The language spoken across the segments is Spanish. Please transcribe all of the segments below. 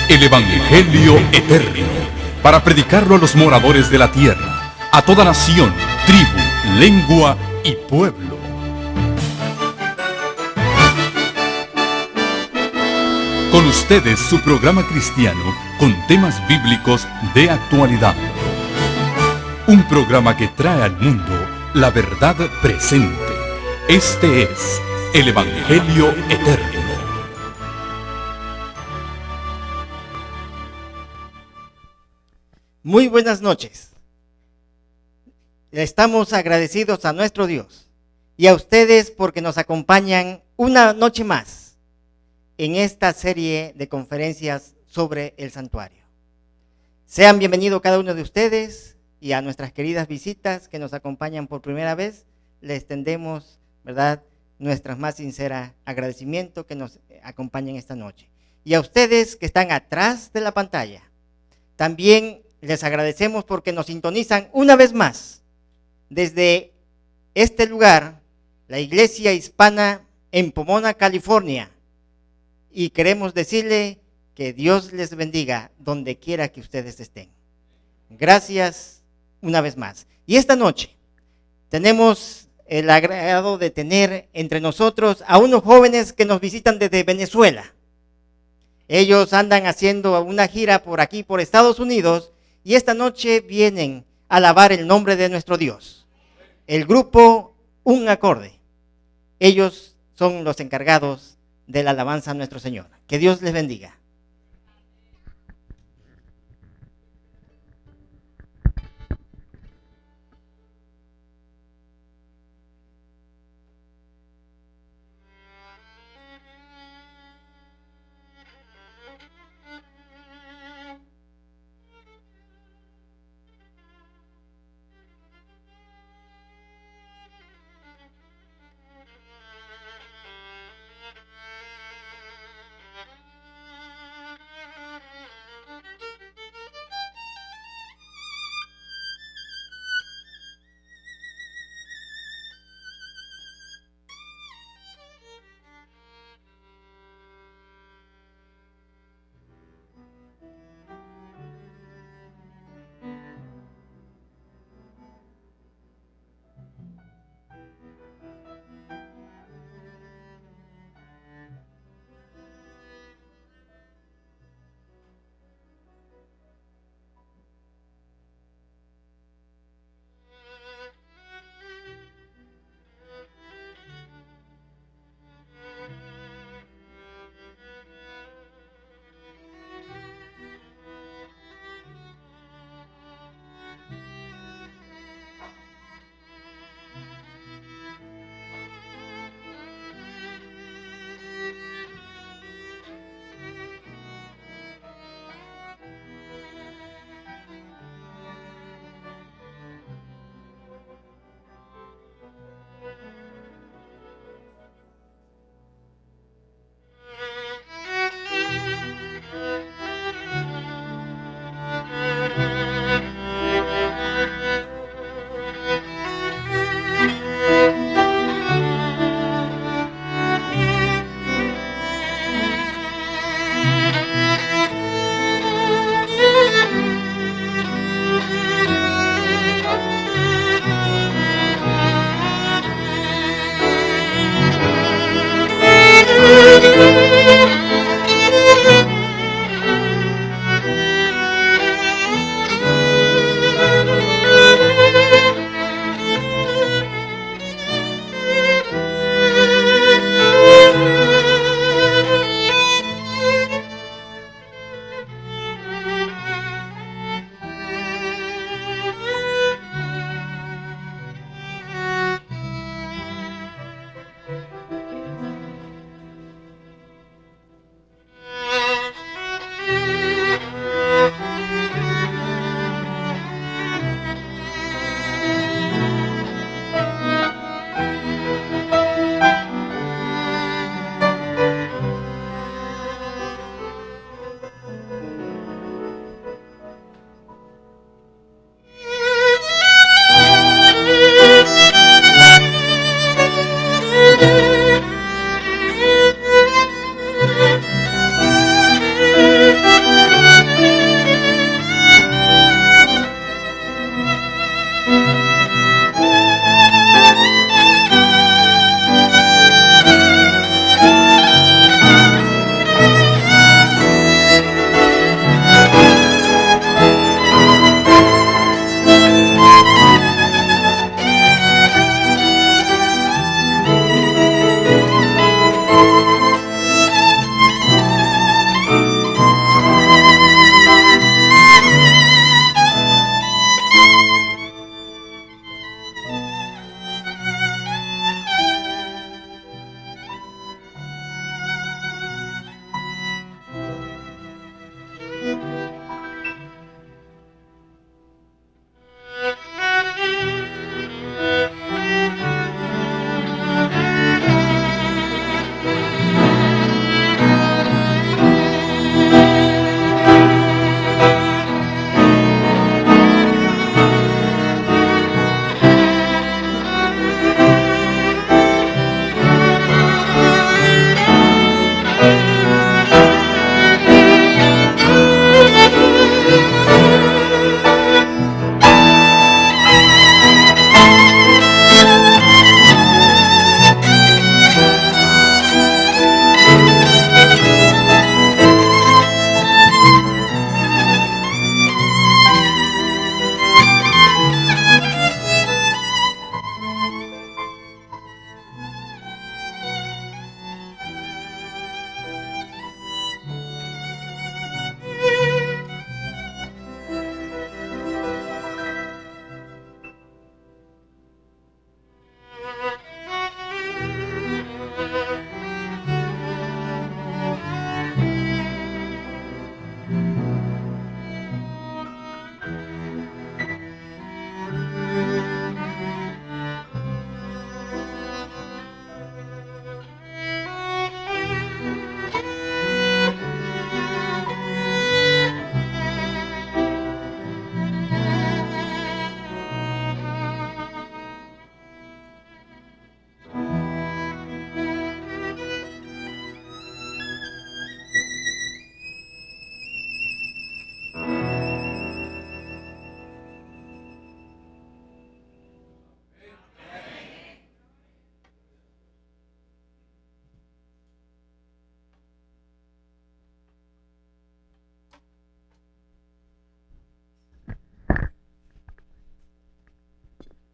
el Evangelio eterno, para predicarlo a los moradores de la tierra, a toda nación, tribu, lengua y pueblo. Con ustedes su programa cristiano con temas bíblicos de actualidad. Un programa que trae al mundo la verdad presente. Este es el Evangelio eterno. Muy buenas noches. Estamos agradecidos a nuestro Dios y a ustedes porque nos acompañan una noche más en esta serie de conferencias sobre el santuario. Sean bienvenidos cada uno de ustedes y a nuestras queridas visitas que nos acompañan por primera vez. Les extendemos, ¿verdad?, nuestras más sinceras agradecimientos que nos acompañen esta noche. Y a ustedes que están atrás de la pantalla, también les agradecemos porque nos sintonizan una vez más desde este lugar, la Iglesia Hispana en Pomona, California. Y queremos decirle que Dios les bendiga donde quiera que ustedes estén. Gracias una vez más. Y esta noche tenemos el agrado de tener entre nosotros a unos jóvenes que nos visitan desde Venezuela. Ellos andan haciendo una gira por aquí, por Estados Unidos, y esta noche vienen a alabar el nombre de nuestro Dios. El grupo Un Acorde. Ellos son los encargados de la alabanza a nuestro Señor. Que Dios les bendiga.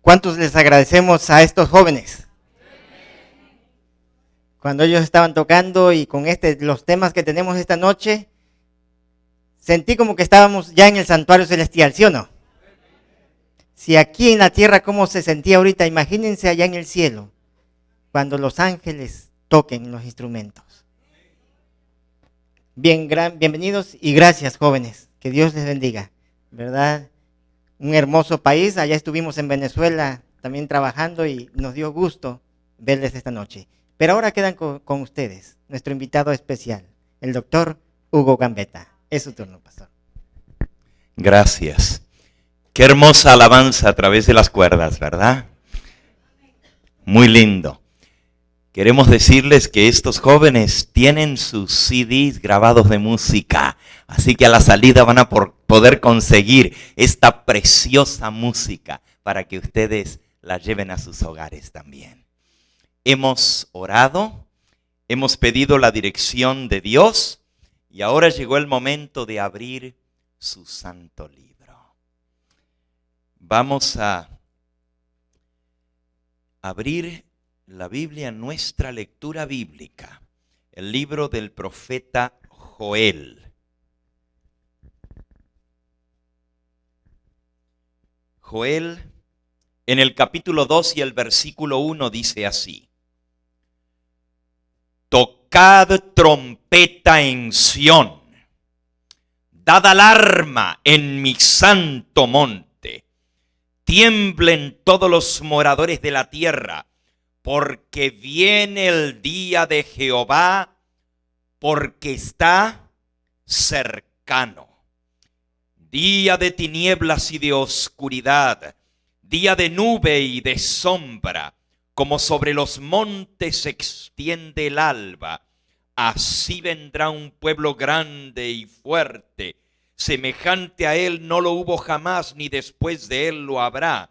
¿Cuántos les agradecemos a estos jóvenes? Cuando ellos estaban tocando y con los temas que tenemos esta noche, sentí como que estábamos ya en el santuario celestial, ¿sí o no? Si aquí en la tierra cómo se sentía ahorita, imagínense allá en el cielo, cuando los ángeles toquen los instrumentos. Bienvenidos y gracias, jóvenes. Que Dios les bendiga, ¿verdad? Un hermoso país. Allá estuvimos en Venezuela también trabajando y nos dio gusto verles esta noche. Pero ahora quedan con ustedes, nuestro invitado especial, el doctor Hugo Gambetta. Es su turno, pastor. Gracias. Qué hermosa alabanza a través de las cuerdas, ¿verdad? Muy lindo. Queremos decirles que estos jóvenes tienen sus CDs grabados de música, así que a la salida van a poder conseguir esta preciosa música para que ustedes la lleven a sus hogares también. Hemos orado, hemos pedido la dirección de Dios y ahora llegó el momento de abrir su santo libro. Vamos a abrir la Biblia, nuestra lectura bíblica, el libro del profeta Joel. Joel, en el capítulo 2 y el versículo 1 dice así: Tocad trompeta en Sión, dad alarma en mi santo monte, tiemblen todos los moradores de la tierra, porque viene el día de Jehová, porque está cercano. Día de tinieblas y de oscuridad, día de nube y de sombra, como sobre los montes se extiende el alba. Así vendrá un pueblo grande y fuerte, semejante a él no lo hubo jamás, ni después de él lo habrá,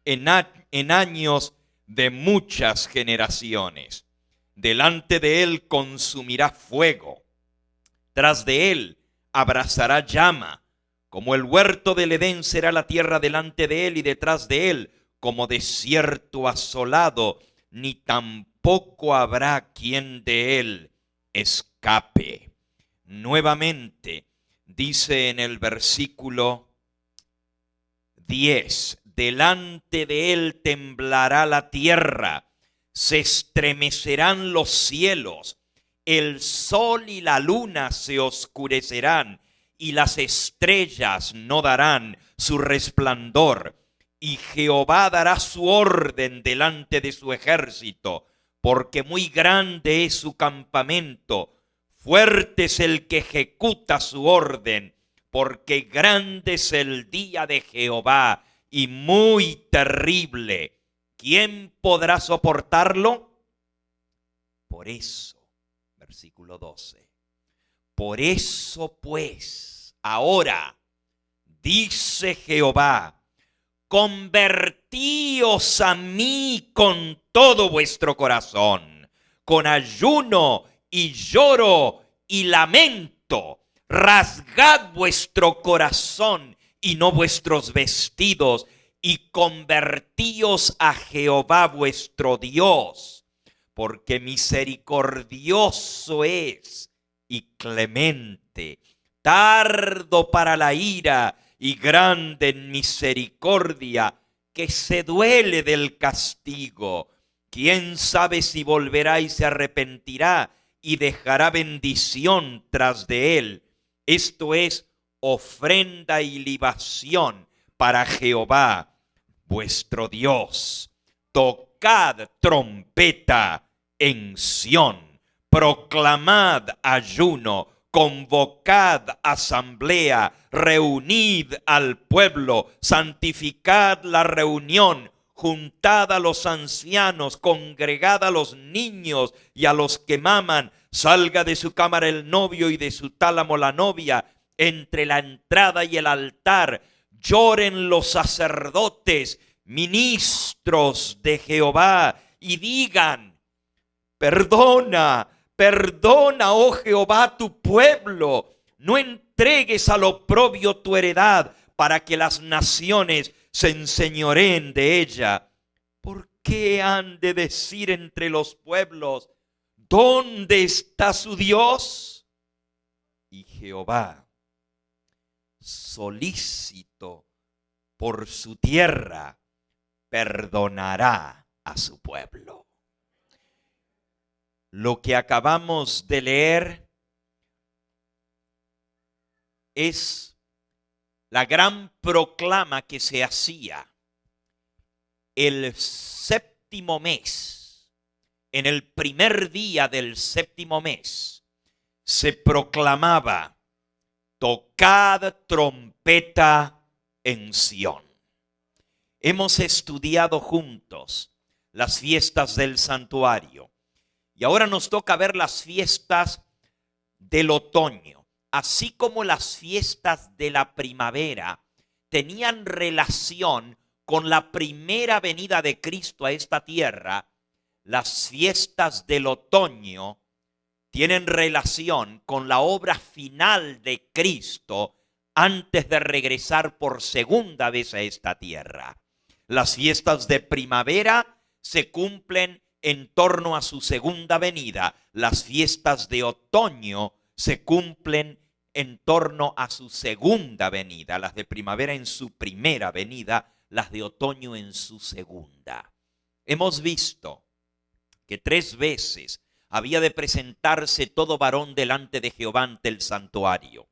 en años de muchas generaciones. Delante de él consumirá fuego, tras de él abrazará llama. Como el huerto del Edén será la tierra delante de él, y detrás de él como desierto asolado, ni tampoco habrá quien de él escape. Nuevamente dice en el versículo 10, delante de él temblará la tierra, se estremecerán los cielos, el sol y la luna se oscurecerán, y las estrellas no darán su resplandor. Y Jehová dará su orden delante de su ejército, porque muy grande es su campamento, fuerte es el que ejecuta su orden, porque grande es el día de Jehová y muy terrible. ¿Quién podrá soportarlo? Por eso, versículo 12, por eso pues, ahora, dice Jehová, convertíos a mí con todo vuestro corazón, con ayuno y lloro y lamento. Rasgad vuestro corazón y no vuestros vestidos, y convertíos a Jehová vuestro Dios, porque misericordioso es y clemente, tardo para la ira y grande en misericordia, que se duele del castigo. ¿Quién sabe si volverá y se arrepentirá y dejará bendición tras de él? Esto es ofrenda y libación para Jehová vuestro Dios. Tocad trompeta en Sión, proclamad ayuno, convocad asamblea, reunid al pueblo, santificad la reunión, juntad a los ancianos, congregad a los niños y a los que maman. Salga de su cámara el novio y de su tálamo la novia, entre la entrada y el altar. Lloren los sacerdotes, ministros de Jehová, y digan: perdona, perdona, oh Jehová, tu pueblo. No entregues al oprobio tu heredad, para que las naciones se enseñoreen de ella. ¿Por qué han de decir entre los pueblos, ¿dónde está su Dios? Y Jehová, solícito por su tierra, perdonará a su pueblo. Lo que acabamos de leer es la gran proclama que se hacía el séptimo mes. En el primer día del séptimo mes se proclamaba: tocad trompeta en Sión. Hemos estudiado juntos las fiestas del santuario y ahora nos toca ver las fiestas del otoño. Así como las fiestas de la primavera tenían relación con la primera venida de Cristo a esta tierra, las fiestas del otoño tienen relación con la obra final de Cristo antes de regresar por segunda vez a esta tierra. Las fiestas de primavera se cumplen en torno a su segunda venida. Las fiestas de otoño se cumplen en torno a su segunda venida. Las de primavera en su primera venida, las de otoño en su segunda. Hemos visto que 3 veces había de presentarse todo varón delante de Jehová ante el santuario.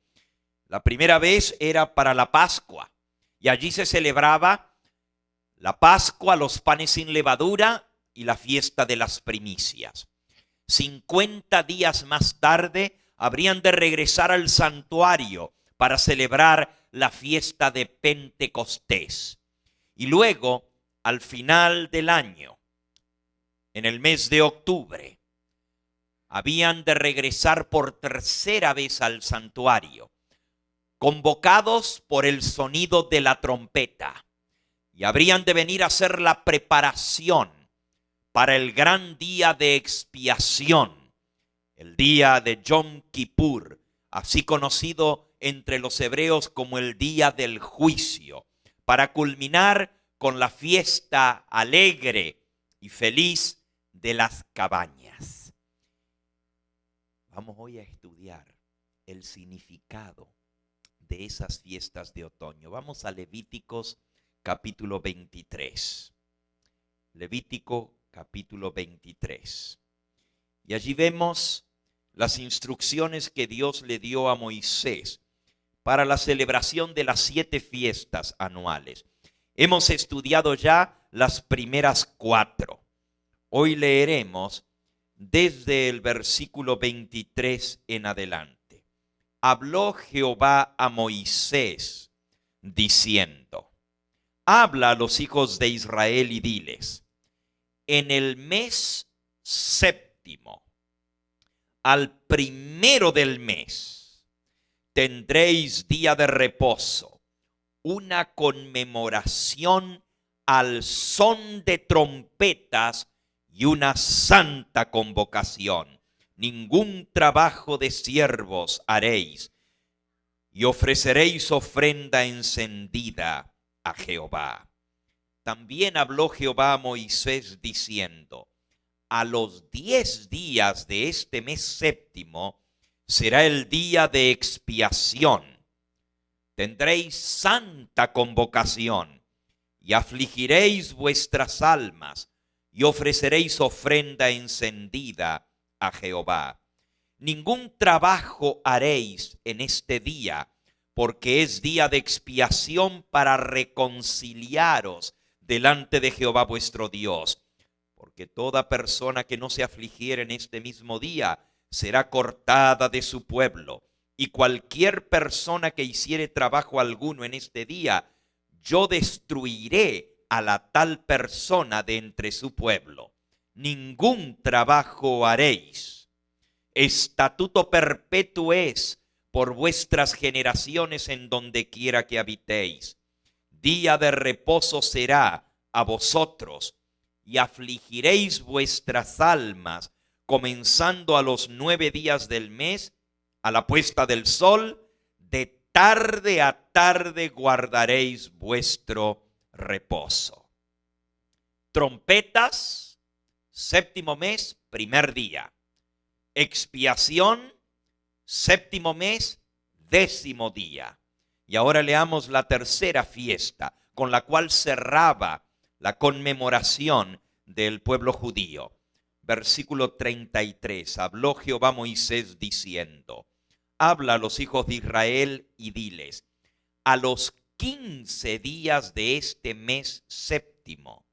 La primera vez era para la Pascua, y allí se celebraba la Pascua, los panes sin levadura y la fiesta de las primicias. 50 días más tarde habrían de regresar al santuario para celebrar la fiesta de Pentecostés. Y luego, al final del año, en el mes de octubre, habían de regresar por tercera vez al santuario, convocados por el sonido de la trompeta, y habrían de venir a hacer la preparación para el gran día de expiación, el día de Yom Kippur, así conocido entre los hebreos como el día del juicio, para culminar con la fiesta alegre y feliz de las cabañas. Vamos hoy a estudiar el significado de esas fiestas de otoño. Vamos a Levíticos capítulo 23. Levítico capítulo 23. Y allí vemos las instrucciones que Dios le dio a Moisés para la celebración de las 7 fiestas anuales. Hemos estudiado ya las primeras 4. Hoy leeremos desde el versículo 23 en adelante. Habló Jehová a Moisés diciendo: habla a los hijos de Israel y diles: en el mes séptimo, al primero del mes, tendréis día de reposo, una conmemoración al son de trompetas y una santa convocación. Ningún trabajo de siervos haréis, y ofreceréis ofrenda encendida a Jehová. También habló Jehová a Moisés diciendo: a los 10 días de este mes séptimo será el día de expiación. Tendréis santa convocación y afligiréis vuestras almas y ofreceréis ofrenda encendida a Jehová. Ningún trabajo haréis en este día, porque es día de expiación para reconciliaros delante de Jehová vuestro Dios. Porque toda persona que no se afligiere en este mismo día será cortada de su pueblo. Y cualquier persona que hiciere trabajo alguno en este día, yo destruiré a la tal persona de entre su pueblo. Ningún trabajo haréis. Estatuto perpetuo es por vuestras generaciones en donde quiera que habitéis. Día de reposo será a vosotros, y afligiréis vuestras almas, comenzando a los 9 días del mes, a la puesta del sol, de tarde a tarde guardaréis vuestro reposo. Trompetas, séptimo mes, primer día. Expiación, séptimo mes, décimo día. Y ahora leamos la tercera fiesta, con la cual cerraba la conmemoración del pueblo judío. Versículo 33. Habló Jehová a Moisés diciendo: habla a los hijos de Israel y diles: a los 15 días de este mes séptimo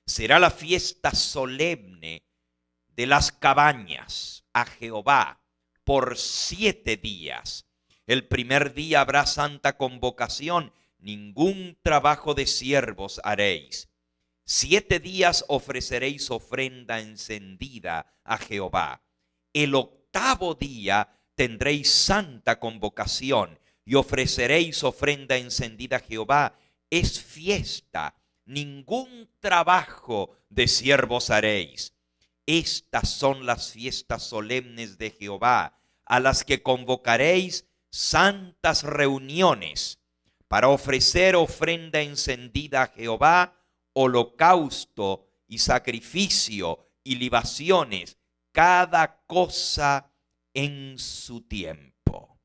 será la fiesta solemne de las cabañas a Jehová por 7 días. El primer día habrá santa convocación, ningún trabajo de siervos haréis. 7 días ofreceréis ofrenda encendida a Jehová. El octavo día tendréis santa convocación y ofreceréis ofrenda encendida a Jehová. Es fiesta, ningún trabajo de siervos haréis. Estas son las fiestas solemnes de Jehová, a las que convocaréis santas reuniones, para ofrecer ofrenda encendida a Jehová, holocausto y sacrificio y libaciones, cada cosa en su tiempo.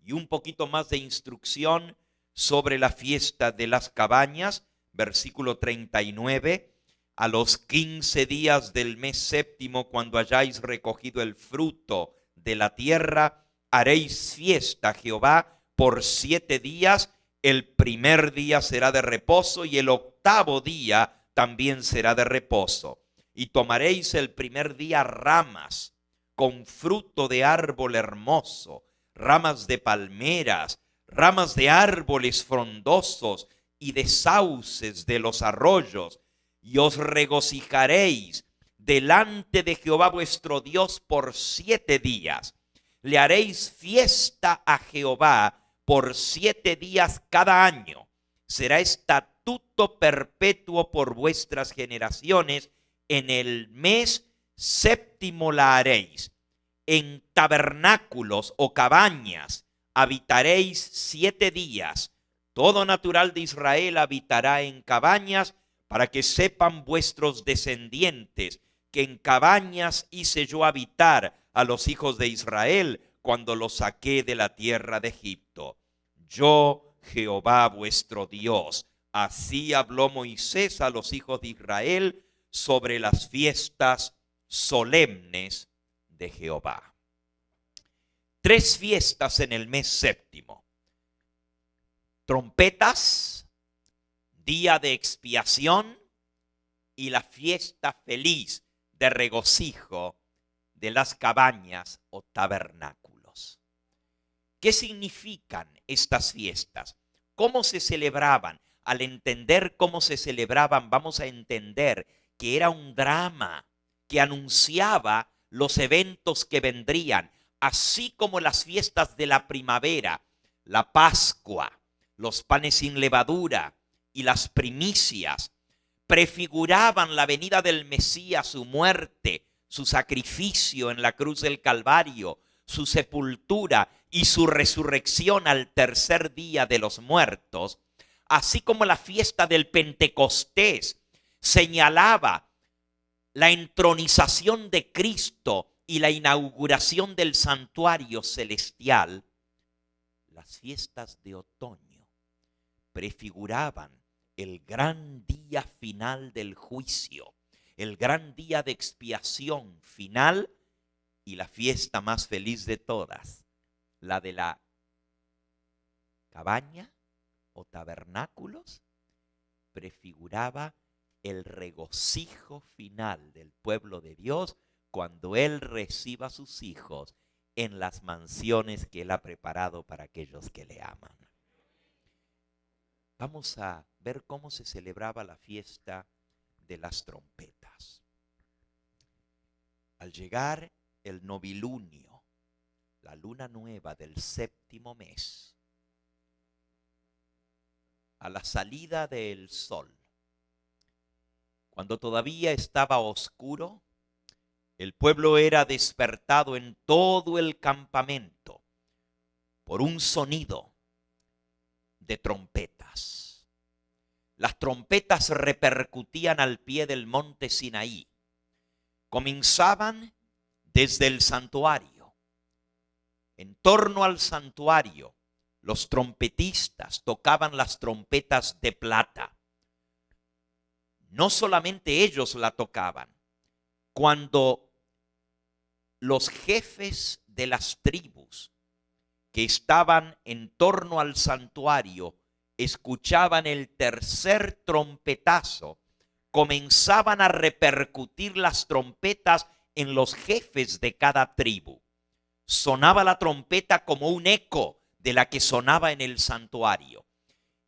Y un poquito más de instrucción sobre la fiesta de las cabañas, versículo 39. A los 15 días del mes séptimo, cuando hayáis recogido el fruto de la tierra, haréis fiesta a Jehová por 7 días. El primer día será de reposo y el octavo día también será de reposo. Y tomaréis el primer día ramas con fruto de árbol hermoso, ramas de palmeras, ramas de árboles frondosos y de sauces de los arroyos, y os regocijaréis delante de Jehová vuestro Dios por 7 días. Le haréis fiesta a Jehová por 7 días cada año. Será estatuto perpetuo por vuestras generaciones. En el mes séptimo la haréis. En tabernáculos o cabañas habitaréis 7 días. Todo natural de Israel habitará en cabañas, para que sepan vuestros descendientes que en cabañas hice yo habitar a los hijos de Israel cuando los saqué de la tierra de Egipto. Yo, Jehová vuestro Dios. Así habló Moisés a los hijos de Israel sobre las fiestas solemnes de Jehová. 3 fiestas en el mes séptimo. Trompetas, día de expiación y la fiesta feliz de regocijo de las cabañas o tabernáculos. ¿Qué significan estas fiestas? ¿Cómo se celebraban? Al entender cómo se celebraban, vamos a entender que era un drama que anunciaba los eventos que vendrían, así como las fiestas de la primavera, la Pascua, los panes sin levadura y las primicias, prefiguraban la venida del Mesías, su muerte, su sacrificio en la cruz del Calvario, su sepultura y su resurrección al tercer día de los muertos, así como la fiesta del Pentecostés señalaba la entronización de Cristo y la inauguración del santuario celestial. Las fiestas de otoño prefiguraban el gran día final del juicio, el gran día de expiación final y la fiesta más feliz de todas, la de la cabaña o tabernáculos, prefiguraba el regocijo final del pueblo de Dios cuando Él reciba a sus hijos en las mansiones que Él ha preparado para aquellos que le aman. Vamos a ver cómo se celebraba la fiesta de las trompetas. Al llegar el novilunio, la luna nueva del séptimo mes, a la salida del sol, cuando todavía estaba oscuro, el pueblo era despertado en todo el campamento por un sonido de trompetas. las trompetas repercutían al pie del monte Sinaí. Comenzaban desde el santuario. En torno al santuario, los trompetistas tocaban las trompetas de plata. No solamente ellos la tocaban. Cuando los jefes de las tribus que estaban en torno al santuario escuchaban el tercer trompetazo, comenzaban a repercutir las trompetas en los jefes de cada tribu. Sonaba la trompeta como un eco de la que sonaba en el santuario.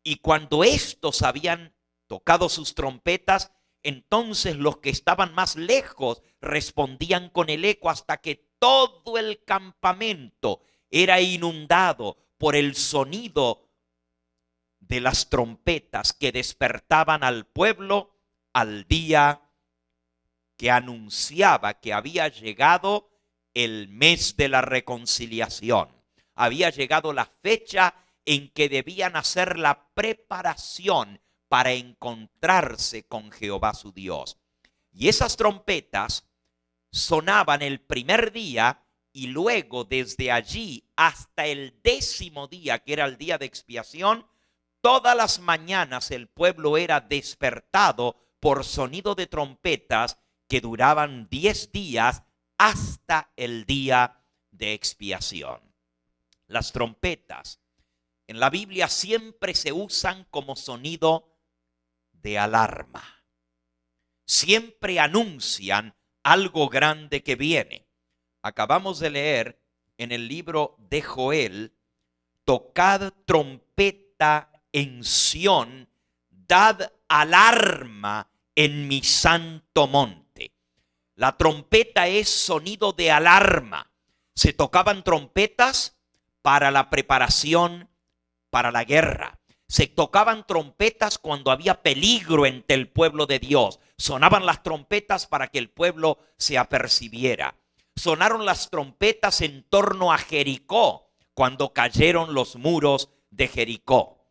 Y cuando estos habían tocado sus trompetas, entonces los que estaban más lejos respondían con el eco hasta que todo el campamento era inundado por el sonido de las trompetas que despertaban al pueblo al día que anunciaba que había llegado el mes de la reconciliación. Había llegado la fecha en que debían hacer la preparación para encontrarse con Jehová su Dios. Y esas trompetas sonaban el primer día y luego desde allí hasta el 10º día, que era el día de expiación, todas las mañanas el pueblo era despertado por sonido de trompetas que duraban 10 días hasta el día de expiación. Las trompetas en la Biblia siempre se usan como sonido de alarma. Siempre anuncian algo grande que viene. Acabamos de leer en el libro de Joel: tocad trompeta en Sión, dad alarma en mi santo monte. La trompeta es sonido de alarma. Se tocaban trompetas para la preparación para la guerra. Se tocaban trompetas cuando había peligro entre el pueblo de Dios. Sonaban las trompetas para que el pueblo se apercibiera. Sonaron las trompetas en torno a Jericó cuando cayeron los muros de Jericó.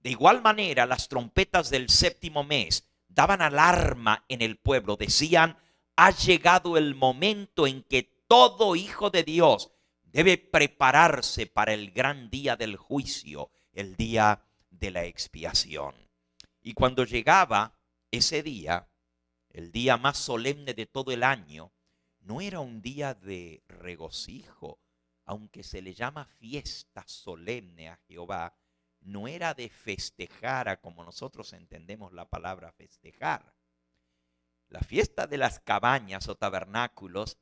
De igual manera, las trompetas del 7º mes daban alarma en el pueblo. Decían: ha llegado el momento en que todo hijo de Dios debe prepararse para el gran día del juicio, el día de la expiación. Y cuando llegaba ese día, el día más solemne de todo el año, no era un día de regocijo, aunque se le llama fiesta solemne a Jehová. No era de festejar a como nosotros entendemos la palabra festejar. La fiesta de las cabañas o tabernáculos,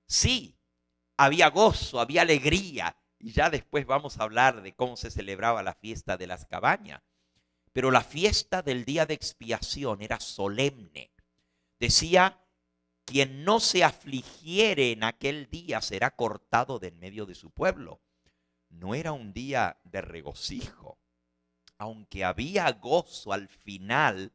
sí, había gozo, había alegría. Y ya después vamos a hablar de cómo se celebraba la fiesta de las cabañas. Pero la fiesta del día de expiación era solemne. Decía: quien no se afligiere en aquel día será cortado de en medio de su pueblo. No era un día de regocijo. Aunque había gozo al final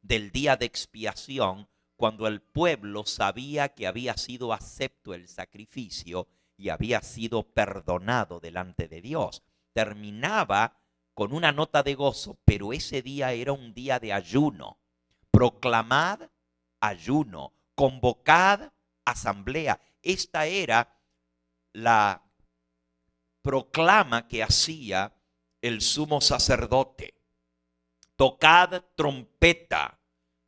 del día de expiación, cuando el pueblo sabía que había sido acepto el sacrificio y había sido perdonado delante de Dios. Terminaba con una nota de gozo, pero ese día era un día de ayuno. Proclamad ayuno, convocad asamblea. Esta era la proclama que hacía el sumo sacerdote. Tocad trompeta,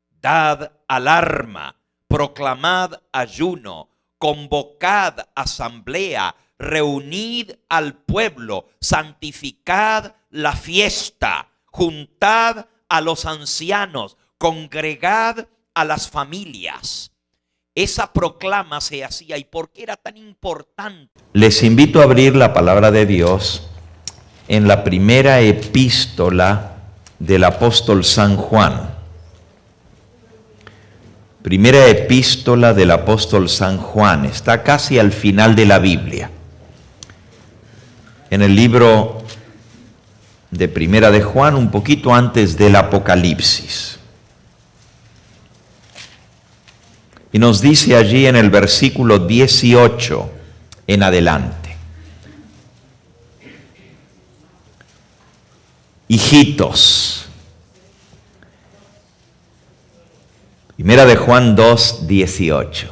dad alarma, proclamad ayuno, convocad asamblea, reunid al pueblo, santificad la fiesta, juntad a los ancianos, congregad a las familias. Esa proclama se hacía. ¿Y por qué era tan importante? Les invito a abrir la palabra de Dios en la primera epístola del apóstol San Juan. Primera epístola del apóstol San Juan. Está casi al final de la Biblia. En el libro de Primera de Juan, un poquito antes del Apocalipsis. Y nos dice allí en el versículo 18 en adelante: hijitos, Primera de Juan 2:18.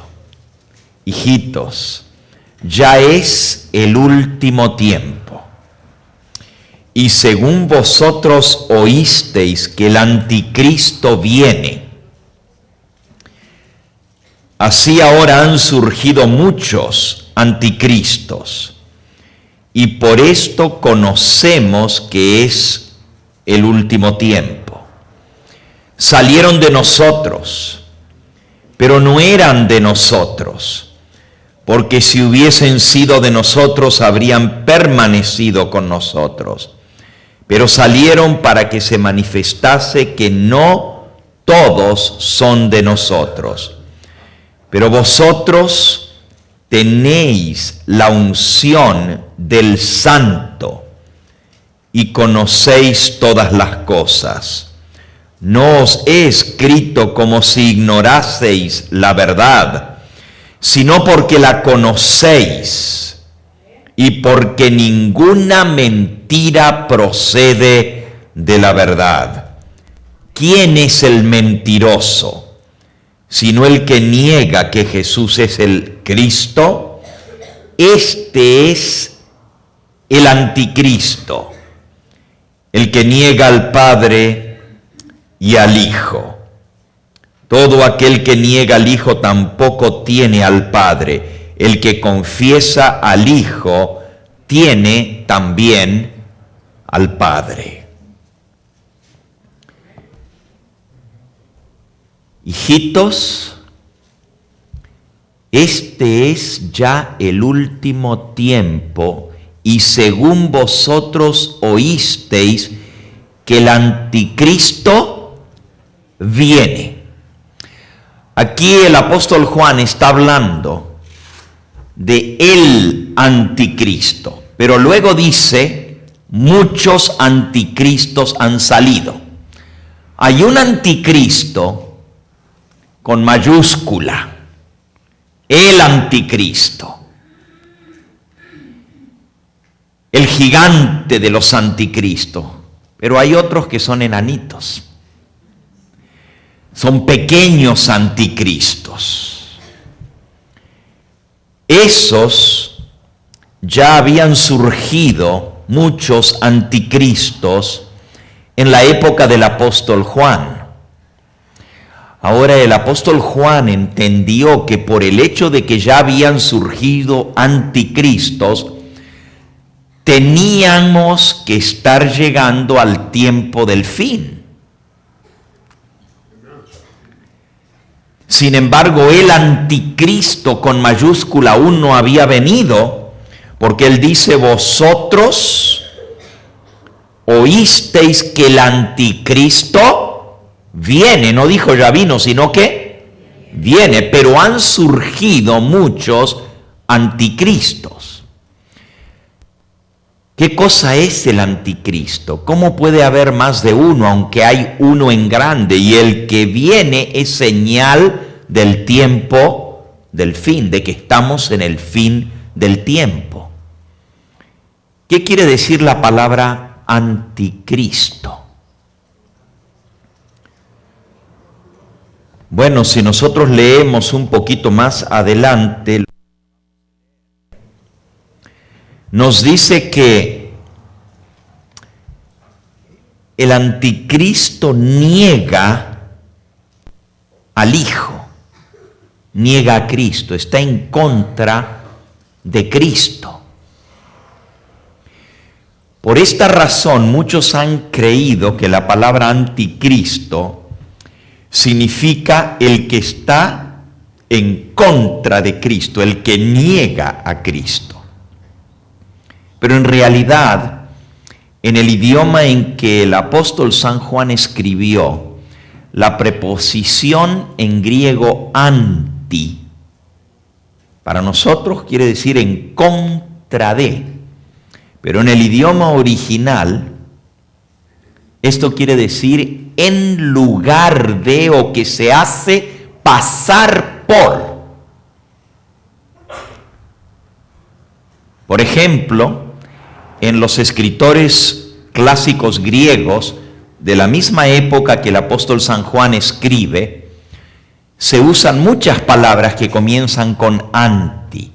Hijitos, ya es el último tiempo. Y según vosotros oísteis que el anticristo viene, así ahora han surgido muchos anticristos. Y por esto conocemos que es el último tiempo. Salieron de nosotros, pero no eran de nosotros, porque si hubiesen sido de nosotros habrían permanecido con nosotros. Pero salieron para que se manifestase que no todos son de nosotros. Pero vosotros tenéis la unción del Santo y conocéis todas las cosas. No os he escrito como si ignoraseis la verdad, sino porque la conocéis y porque ninguna mentira procede de la verdad. ¿Quién es el mentiroso, sino el que niega que Jesús es el Cristo? Este es el anticristo, el que niega al Padre y al Hijo. Todo aquel que niega al Hijo tampoco tiene al Padre. El que confiesa al Hijo tiene también al Padre. Hijitos, este es ya el último tiempo, y según vosotros oísteis que el anticristo viene. Aquí el apóstol Juan está hablando de el anticristo, pero luego dice, muchos anticristos han salido. Hay un anticristo con mayúscula, el anticristo, el gigante de los anticristos, pero hay otros que son enanitos, son pequeños anticristos. Esos ya habían surgido muchos anticristos en la época del apóstol Juan. Ahora el apóstol Juan entendió que por el hecho de que ya habían surgido anticristos, teníamos que estar llegando al tiempo del fin. Sin embargo, el anticristo con mayúscula aún no había venido, porque él dice, vosotros oísteis que el anticristo viene. No dijo ya vino, sino que viene, pero han surgido muchos anticristos. ¿Qué cosa es el anticristo? ¿Cómo puede haber más de uno, aunque hay uno en grande? Y el que viene es señal del tiempo del fin, de que estamos en el fin del tiempo. ¿Qué quiere decir la palabra anticristo? Bueno, si nosotros leemos un poquito más adelante, nos dice que el anticristo niega al Hijo, niega a Cristo, está en contra de Cristo. Por esta razón, muchos han creído que la palabra anticristo significa el que está en contra de Cristo, el que niega a Cristo. Pero en realidad, en el idioma en que el apóstol San Juan escribió, la preposición en griego anti, para nosotros quiere decir en contra de, pero en el idioma original, esto quiere decir en lugar de, o que se hace pasar por. Por ejemplo, en los escritores clásicos griegos de la misma época que el apóstol San Juan escribe, se usan muchas palabras que comienzan con anti.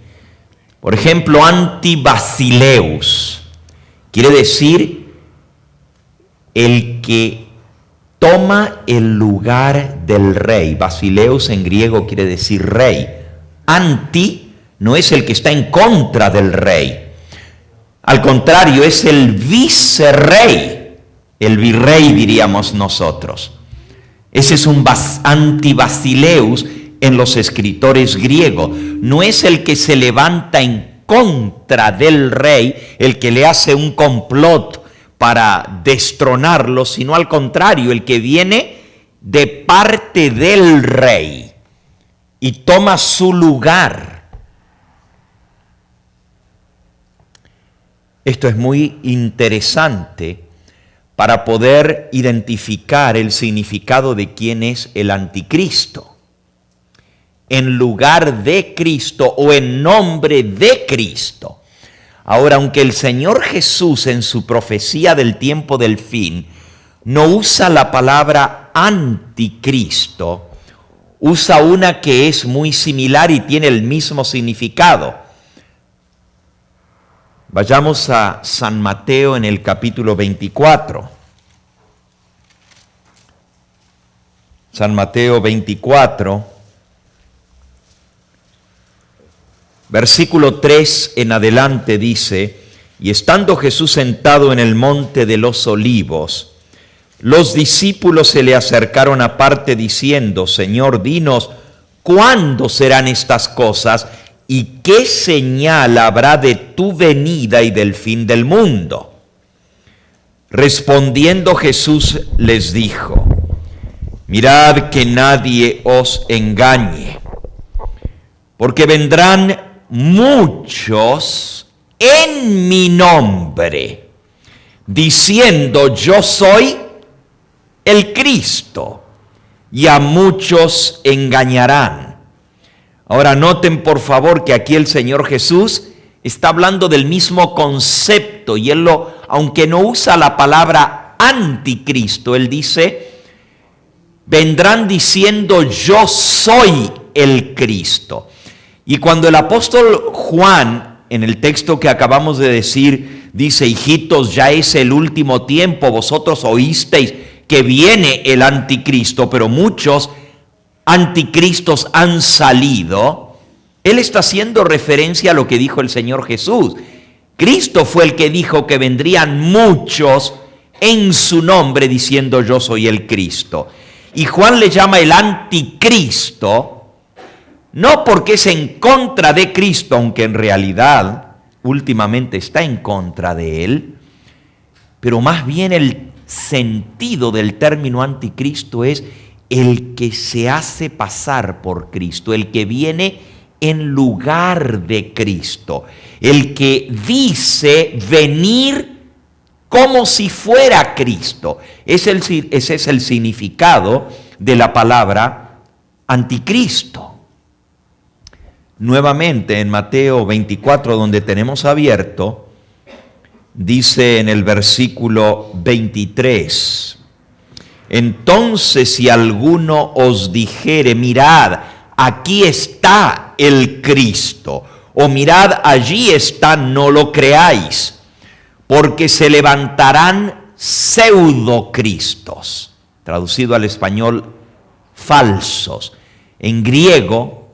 Por ejemplo, antibasileus quiere decir el que toma el lugar del rey. Basileus en griego quiere decir rey. Anti no es el que está en contra del rey. Al contrario, es el vicerrey, el virrey diríamos nosotros. Ese es un antibasileus en los escritores griegos. No es el que se levanta en contra del rey, el que le hace un complot para destronarlo, sino al contrario, el que viene de parte del rey y toma su lugar. Esto es muy interesante para poder identificar el significado de quién es el anticristo. En lugar de Cristo o en nombre de Cristo. Ahora, aunque el Señor Jesús en su profecía del tiempo del fin no usa la palabra anticristo, usa una que es muy similar y tiene el mismo significado. Vayamos a San Mateo en el capítulo 24. San Mateo 24. Versículo 3 en adelante dice: y estando Jesús sentado en el monte de los olivos, los discípulos se le acercaron aparte diciendo: Señor, dinos, ¿cuándo serán estas cosas? ¿Y qué señal habrá de tu venida y del fin del mundo? Respondiendo Jesús les dijo: mirad que nadie os engañe, porque vendrán muchos en mi nombre, diciendo yo soy el Cristo, y a muchos engañarán. Ahora noten por favor que aquí el Señor Jesús está hablando del mismo concepto, y él aunque no usa la palabra anticristo, él dice, vendrán diciendo yo soy el Cristo. Y cuando el apóstol Juan, en el texto que acabamos de decir, dice: hijitos, ya es el último tiempo, vosotros oísteis que viene el anticristo, pero muchos anticristos han salido, él está haciendo referencia a lo que dijo el Señor Jesús. Cristo fue el que dijo que vendrían muchos en su nombre diciendo yo soy el Cristo. Y Juan le llama el anticristo, no porque es en contra de Cristo, aunque en realidad últimamente está en contra de él, pero más bien el sentido del término anticristo es el que se hace pasar por Cristo, el que viene en lugar de Cristo, el que dice venir como si fuera Cristo. Ese es el significado de la palabra anticristo. Nuevamente en Mateo 24, donde tenemos abierto, dice en el versículo 23, entonces si alguno os dijere, mirad, aquí está el Cristo, o mirad, allí está, no lo creáis, porque se levantarán pseudocristos, traducido al español, falsos. En griego,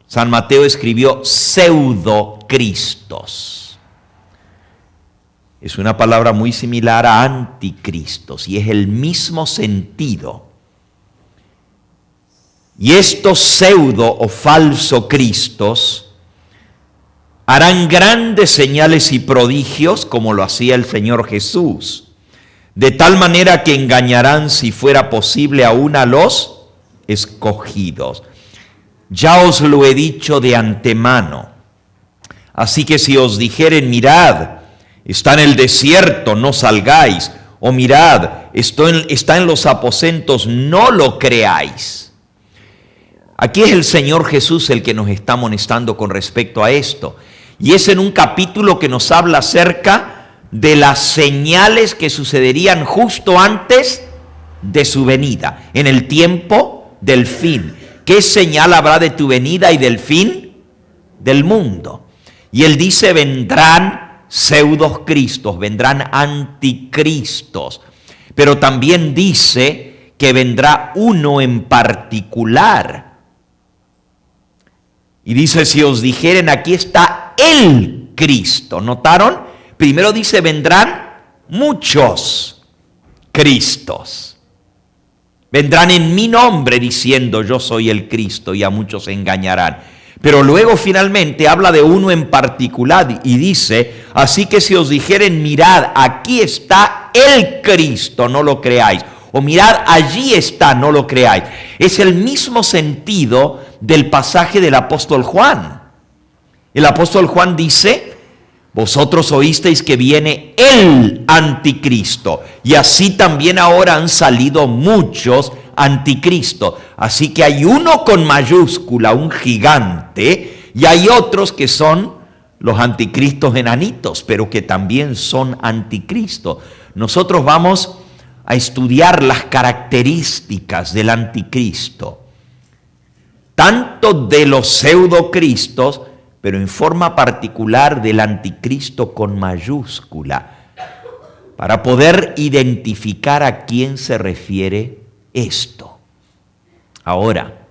San Mateo escribió pseudocristos. Es una palabra muy similar a anticristos y es el mismo sentido. Y estos pseudo o falso cristos harán grandes señales y prodigios como lo hacía el Señor Jesús, de tal manera que engañarán, si fuera posible, aún a los escogidos. Ya os lo he dicho de antemano. Así que si os dijeren, mirad, está en el desierto, no salgáis, o mirad, está en los aposentos, no lo creáis. Aquí es el Señor Jesús el que nos está amonestando con respecto a esto. Y es en un capítulo que nos habla acerca de las señales que sucederían justo antes de su venida, en el tiempo del fin. ¿qué señal habrá de tu venida y del fin del mundo? Y él dice, vendrán pseudos cristos, vendrán anticristos. Pero también dice que vendrá uno en particular. Y dice, si os dijeren, aquí está el Cristo. ¿Notaron? Primero dice, vendrán muchos Cristos. Vendrán en mi nombre diciendo, yo soy el Cristo, y a muchos se engañarán. Pero luego finalmente habla de uno en particular y dice, así que si os dijeren, mirad, aquí está el Cristo, no lo creáis. O mirad, allí está, no lo creáis. Es el mismo sentido del pasaje del apóstol Juan. El apóstol Juan dice, vosotros oísteis que viene el anticristo, y así también ahora han salido muchos anticristos. Así que hay uno con mayúscula, un gigante, y hay otros que son los anticristos enanitos, pero que también son anticristos. Nosotros vamos a estudiar las características del anticristo, tanto de los pseudocristos, pero en forma particular del anticristo con mayúscula, para poder identificar a quién se refiere esto. Ahora,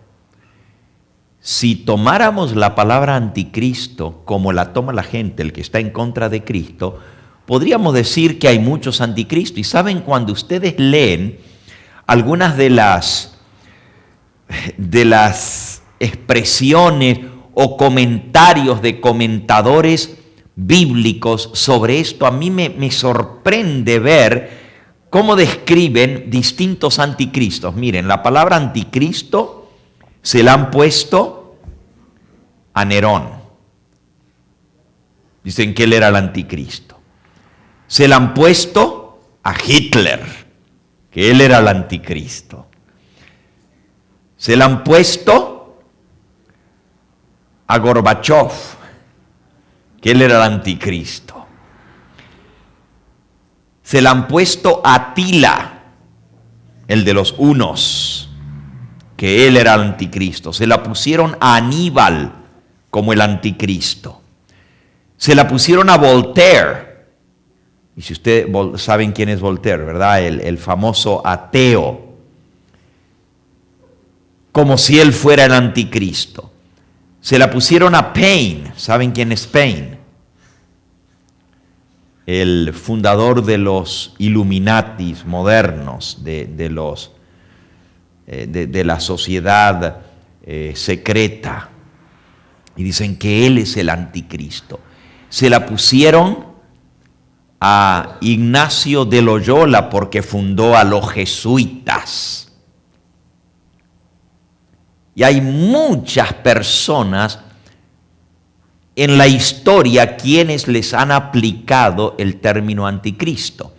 si tomáramos la palabra anticristo como la toma la gente, el que está en contra de Cristo, podríamos decir que hay muchos anticristos. Y saben, cuando ustedes leen algunas de las expresiones o comentarios de comentadores bíblicos sobre esto, a mí me sorprende ver cómo describen distintos anticristos. Miren, la palabra anticristo se la han puesto a Nerón. Dicen que él era el anticristo. Se la han puesto a Hitler, que él era el anticristo. Se la han puesto a Gorbachev, que él era el anticristo. Se la han puesto a Atila, el de los hunos, que él era el anticristo. Se la pusieron a Aníbal como el anticristo. Se la pusieron a Voltaire. Y si ustedes saben quién es Voltaire, ¿verdad? El famoso ateo. Como si él fuera el anticristo. Se la pusieron a Paine. ¿Saben quién es Paine? El fundador de los Illuminatis modernos, de la sociedad secreta. Y dicen que él es el anticristo. Se la pusieron a Ignacio de Loyola porque fundó a los jesuitas. Y hay muchas personas en la historia quienes les han aplicado el término anticristo.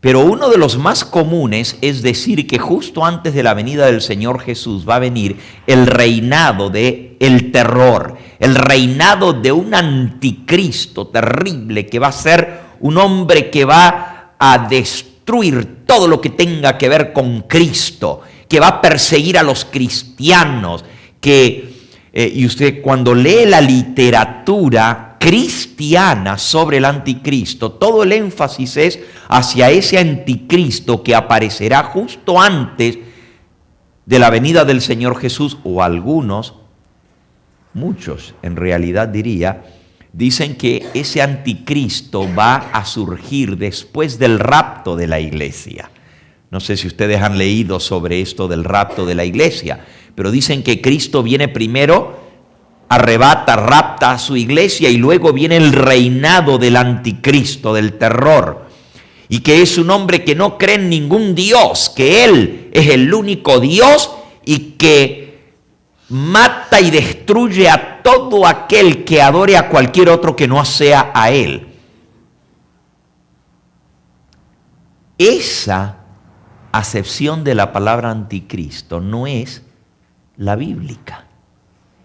Pero uno de los más comunes es decir que justo antes de la venida del Señor Jesús va a venir el reinado del terror, el reinado de un anticristo terrible que va a ser un hombre que va a destruir todo lo que tenga que ver con Cristo, que va a perseguir a los cristianos, y usted cuando lee la literatura cristiana sobre el anticristo, todo el énfasis es hacia ese anticristo que aparecerá justo antes de la venida del Señor Jesús, o muchos en realidad dicen que ese anticristo va a surgir después del rapto de la iglesia. No sé si ustedes han leído sobre esto del rapto de la iglesia, pero dicen que Cristo viene primero, rapta a su iglesia y luego viene el reinado del anticristo, del terror. Y que es un hombre que no cree en ningún Dios, que Él es el único Dios y que mata y destruye a todo aquel que adore a cualquier otro que no sea a Él. Esa acepción de la palabra anticristo no es la bíblica.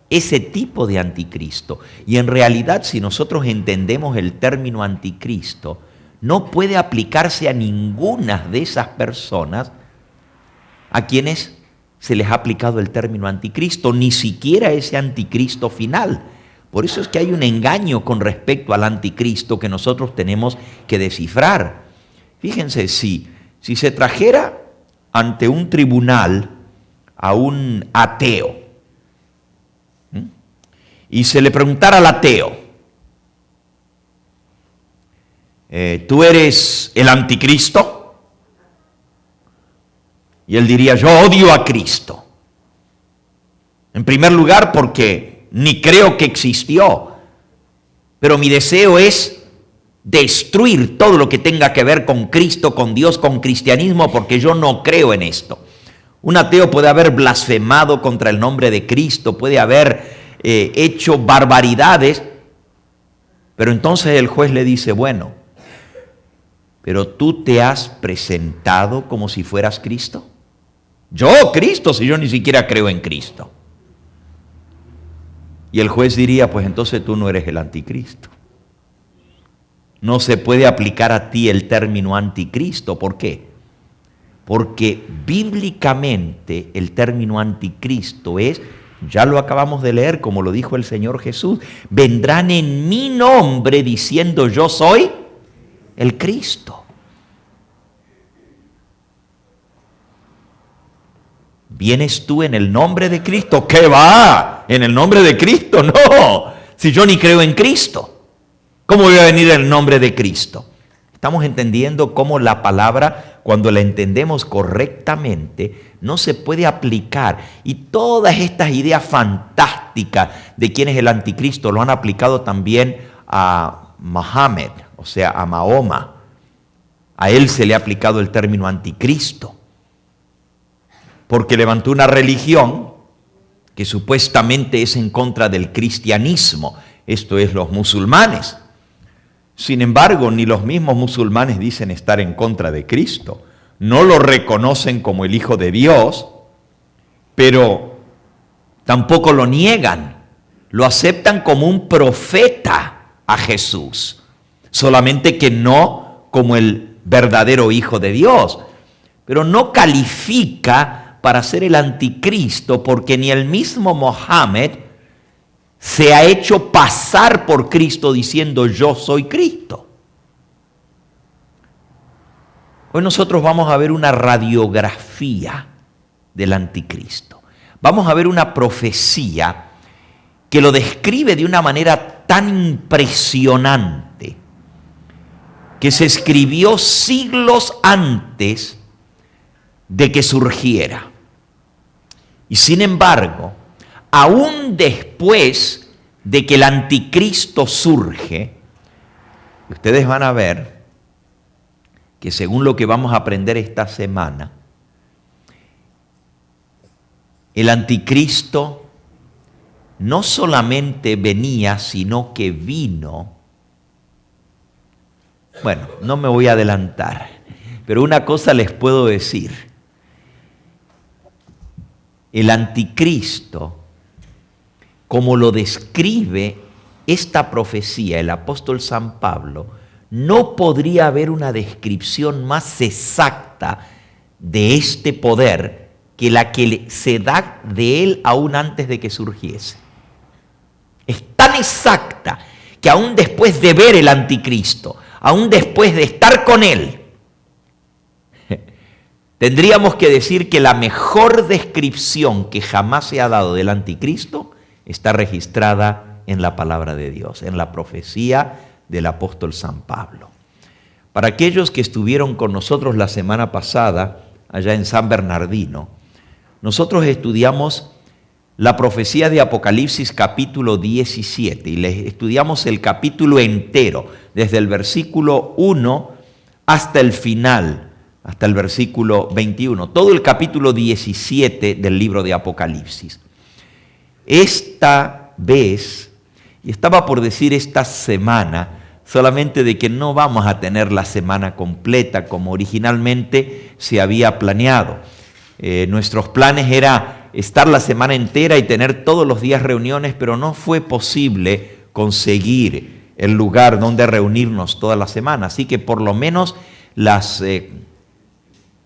Ese tipo de anticristo. Y en realidad, si nosotros entendemos el término anticristo, no puede aplicarse a ninguna de esas personas a quienes se les ha aplicado el término anticristo, ni siquiera ese anticristo final. Por eso es que hay un engaño con respecto al anticristo que nosotros tenemos que descifrar. Fíjense, si se trajera ante un tribunal a un ateo y se le preguntara al ateo, ¿tú eres el anticristo? Y él diría, yo odio a Cristo. En primer lugar, porque ni creo que existió, pero mi deseo es destruir todo lo que tenga que ver con Cristo, con Dios, con cristianismo, porque yo no creo en esto. Un ateo puede haber blasfemado contra el nombre de Cristo, puede haber hecho barbaridades, pero entonces el juez le dice, bueno, pero tú te has presentado como si fueras Cristo. Yo, Cristo, si yo ni siquiera creo en Cristo. Y el juez diría, pues entonces tú no eres el anticristo. No se puede aplicar a ti el término anticristo. ¿Por qué? Porque bíblicamente el término anticristo es, ya lo acabamos de leer como lo dijo el Señor Jesús, vendrán en mi nombre diciendo yo soy el Cristo. ¿Vienes tú en el nombre de Cristo? ¿Qué va? ¿En el nombre de Cristo? No, si yo ni creo en Cristo. ¿Cómo voy a venir en el nombre de Cristo? Estamos entendiendo cómo la palabra, cuando la entendemos correctamente, no se puede aplicar. Y todas estas ideas fantásticas de quién es el anticristo lo han aplicado también a Mohammed, o sea, a Mahoma. A él se le ha aplicado el término anticristo, porque levantó una religión que supuestamente es en contra del cristianismo, esto es los musulmanes. Sin embargo, ni los mismos musulmanes dicen estar en contra de Cristo. No lo reconocen como el Hijo de Dios, pero tampoco lo niegan. Lo aceptan como un profeta a Jesús, solamente que no como el verdadero Hijo de Dios. Pero no califica para ser el anticristo, porque ni el mismo Mohammed se ha hecho pasar por Cristo diciendo yo soy Cristo. Hoy nosotros vamos a ver una radiografía del anticristo. Vamos a ver una profecía que lo describe de una manera tan impresionante que se escribió siglos antes de que surgiera. Y sin embargo, aún después de que el anticristo surge, ustedes van a ver que según lo que vamos a aprender esta semana, el anticristo no solamente venía, sino que vino. Bueno, no me voy a adelantar, pero una cosa les puedo decir. El anticristo, como lo describe esta profecía el apóstol San Pablo, no podría haber una descripción más exacta de este poder que la que se da de él aún antes de que surgiese. Es tan exacta que aún después de ver el anticristo, aún después de estar con él, tendríamos que decir que la mejor descripción que jamás se ha dado del anticristo está registrada en la palabra de Dios, en la profecía del apóstol San Pablo. Para aquellos que estuvieron con nosotros la semana pasada, allá en San Bernardino, nosotros estudiamos la profecía de Apocalipsis capítulo 17 y les estudiamos el capítulo entero, desde el versículo 1 hasta el final, hasta el versículo 21, todo el capítulo 17 del libro de Apocalipsis. Esta vez, y estaba por decir esta semana, solamente de que no vamos a tener la semana completa como originalmente se había planeado. Nuestros planes era estar la semana entera y tener todos los días reuniones, pero no fue posible conseguir el lugar donde reunirnos toda la semana. Así que por lo menos las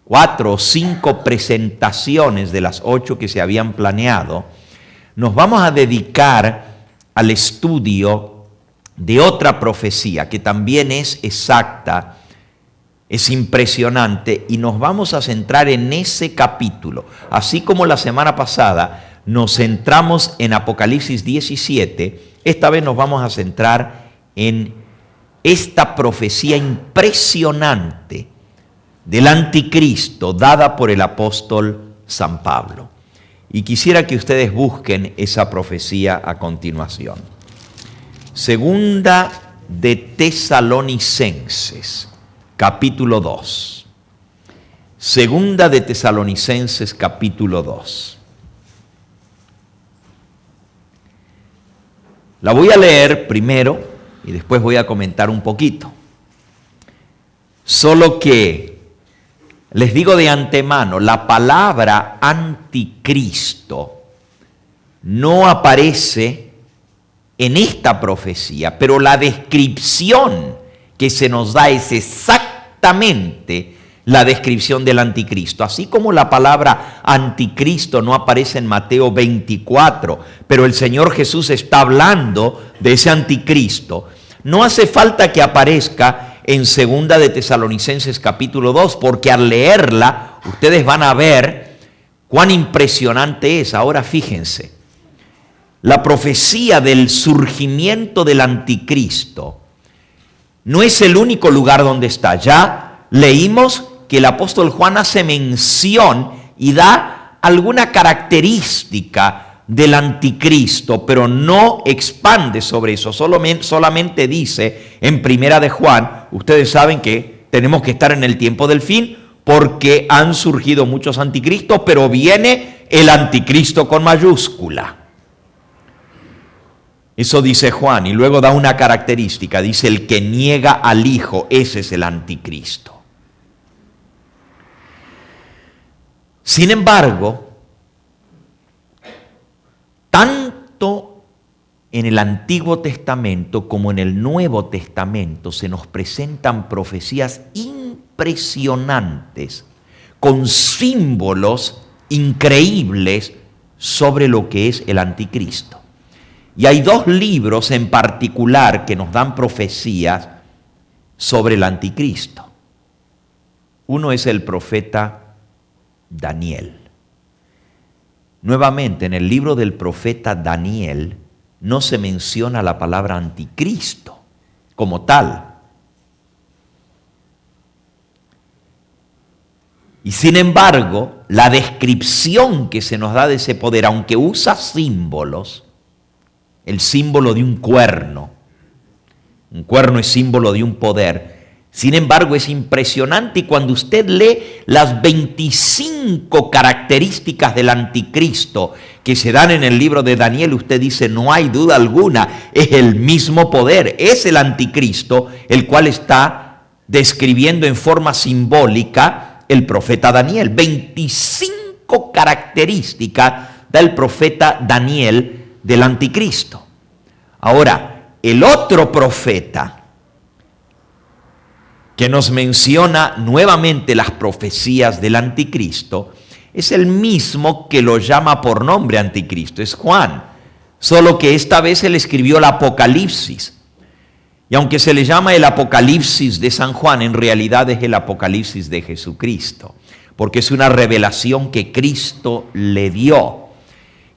4 o 5 presentaciones de las 8 que se habían planeado, nos vamos a dedicar al estudio de otra profecía que también es exacta, es impresionante, y nos vamos a centrar en ese capítulo. Así como la semana pasada nos centramos en Apocalipsis 17, esta vez nos vamos a centrar en esta profecía impresionante del anticristo dada por el apóstol San Pablo. Y quisiera que ustedes busquen esa profecía a continuación. Segunda de Tesalonicenses, capítulo 2. Segunda de Tesalonicenses, capítulo 2. La voy a leer primero y después voy a comentar un poquito. Solo que les digo de antemano, la palabra anticristo no aparece en esta profecía, pero la descripción que se nos da es exactamente la descripción del anticristo. Así como la palabra anticristo no aparece en Mateo 24, pero el Señor Jesús está hablando de ese anticristo, no hace falta que aparezca en Segunda de Tesalonicenses capítulo 2, porque al leerla ustedes van a ver cuán impresionante es. Ahora fíjense, la profecía del surgimiento del anticristo no es el único lugar donde está. Ya leímos que el apóstol Juan hace mención y da alguna característica del anticristo, pero no expande sobre eso, solamente dice en Primera de Juan, ustedes saben que tenemos que estar en el tiempo del fin porque han surgido muchos anticristos, pero viene el anticristo con mayúscula. Eso dice Juan, y luego da una característica, dice el que niega al Hijo, ese es el anticristo. Sin embargo, tanto en el Antiguo Testamento como en el Nuevo Testamento se nos presentan profecías impresionantes con símbolos increíbles sobre lo que es el anticristo. Y hay 2 libros en particular que nos dan profecías sobre el anticristo. Uno es el profeta Daniel. Nuevamente, en el libro del profeta Daniel no se menciona la palabra anticristo como tal. Y sin embargo, la descripción que se nos da de ese poder, aunque usa símbolos, el símbolo de un cuerno es símbolo de un poder. Sin embargo, es impresionante, y cuando usted lee las 25 características del anticristo que se dan en el libro de Daniel, usted dice, no hay duda alguna, es el mismo poder, es el anticristo, el cual está describiendo en forma simbólica el profeta Daniel. 25 características da el profeta Daniel del anticristo. Ahora, el otro profeta que nos menciona nuevamente las profecías del anticristo, es el mismo que lo llama por nombre anticristo, es Juan, solo que esta vez él escribió el Apocalipsis. Y aunque se le llama el Apocalipsis de San Juan, en realidad es el Apocalipsis de Jesucristo, porque es una revelación que Cristo le dio.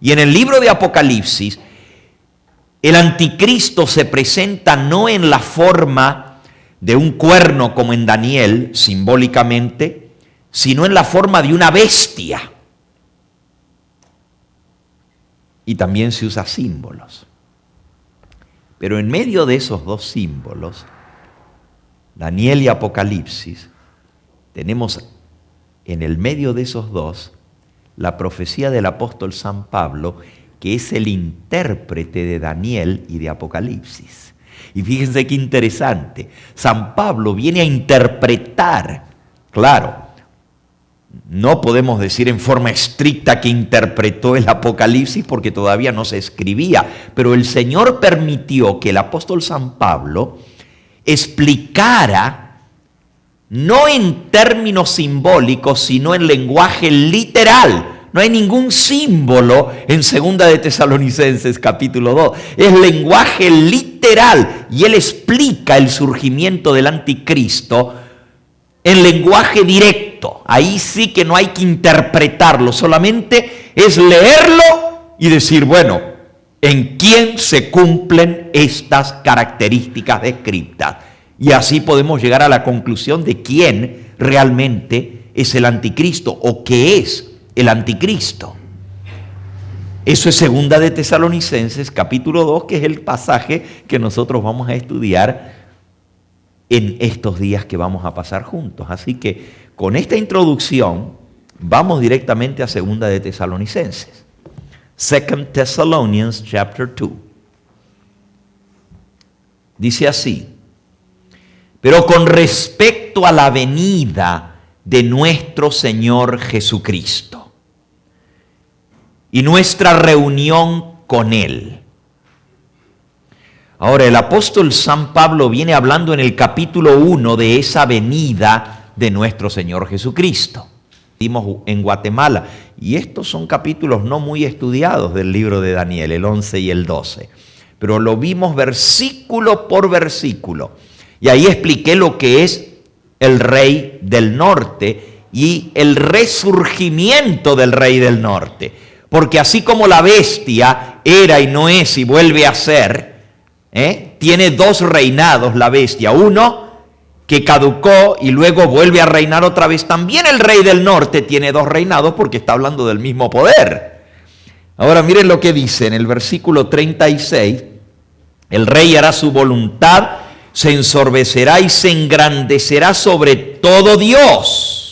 Y en el libro de Apocalipsis, el anticristo se presenta no en la forma de un cuerno como en Daniel, simbólicamente, sino en la forma de una bestia. Y también se usa símbolos. Pero en medio de esos 2 símbolos, Daniel y Apocalipsis, tenemos en el medio de esos 2 la profecía del apóstol San Pablo, que es el intérprete de Daniel y de Apocalipsis. Y fíjense qué interesante, San Pablo viene a interpretar, claro, no podemos decir en forma estricta que interpretó el Apocalipsis porque todavía no se escribía, pero el Señor permitió que el apóstol San Pablo explicara no en términos simbólicos, sino en lenguaje literal. No hay ningún símbolo en 2 de Tesalonicenses capítulo 2. Es lenguaje literal. Y él explica el surgimiento del anticristo en lenguaje directo. Ahí sí que no hay que interpretarlo. Solamente es leerlo y decir, bueno, ¿en quién se cumplen estas características descritas? Y así podemos llegar a la conclusión de quién realmente es el anticristo o qué es el anticristo. Eso es 2 de Tesalonicenses capítulo 2, que es el pasaje que nosotros vamos a estudiar en estos días que vamos a pasar juntos. Así que con esta introducción vamos directamente a 2 de Tesalonicenses. 2 Thessalonians chapter 2. Dice así: pero con respecto a la venida de nuestro Señor Jesucristo y nuestra reunión con Él. Ahora, el apóstol San Pablo viene hablando en el capítulo 1 de esa venida de nuestro Señor Jesucristo. Vimos en Guatemala, y estos son capítulos no muy estudiados del libro de Daniel, el 11 y el 12, pero lo vimos versículo por versículo, y ahí expliqué lo que es el rey del norte y el resurgimiento del rey del norte. Porque así como la bestia era y no es y vuelve a ser, tiene dos reinados la bestia. Uno que caducó y luego vuelve a reinar otra vez. También el rey del norte tiene dos reinados porque está hablando del mismo poder. Ahora miren lo que dice en el versículo 36. El rey hará su voluntad, se ensorbecerá y se engrandecerá sobre todo Dios.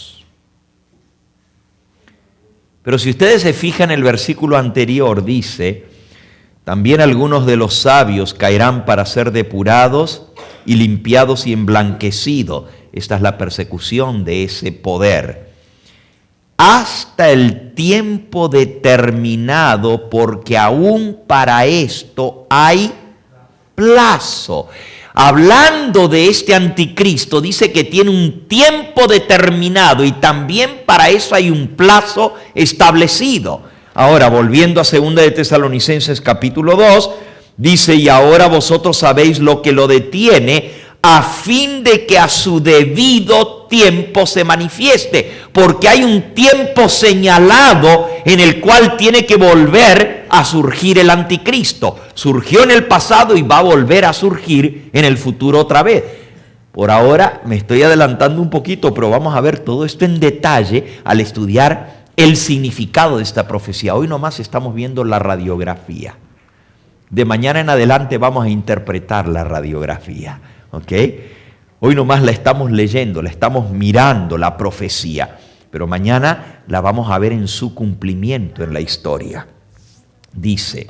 Pero si ustedes se fijan en el versículo anterior, dice, también algunos de los sabios caerán para ser depurados y limpiados y emblanquecidos. Esta es la persecución de ese poder. Hasta el tiempo determinado, porque aún para esto hay plazo. Hablando de este anticristo, dice que tiene un tiempo determinado y también para eso hay un plazo establecido. Ahora, volviendo a 2 de Tesalonicenses capítulo 2, dice, y ahora vosotros sabéis lo que lo detiene, a fin de que a su debido tiempo se manifieste, porque hay un tiempo señalado en el cual tiene que volver a surgir el anticristo. Surgió en el pasado y va a volver a surgir en el futuro otra vez. Por ahora me estoy adelantando un poquito, pero vamos a ver todo esto en detalle al estudiar el significado de esta profecía. Hoy nomás estamos viendo la radiografía. De mañana en adelante vamos a interpretar la radiografía. ¿Ok? Hoy nomás la estamos leyendo, la estamos mirando, la profecía. Pero mañana la vamos a ver en su cumplimiento en la historia. Dice,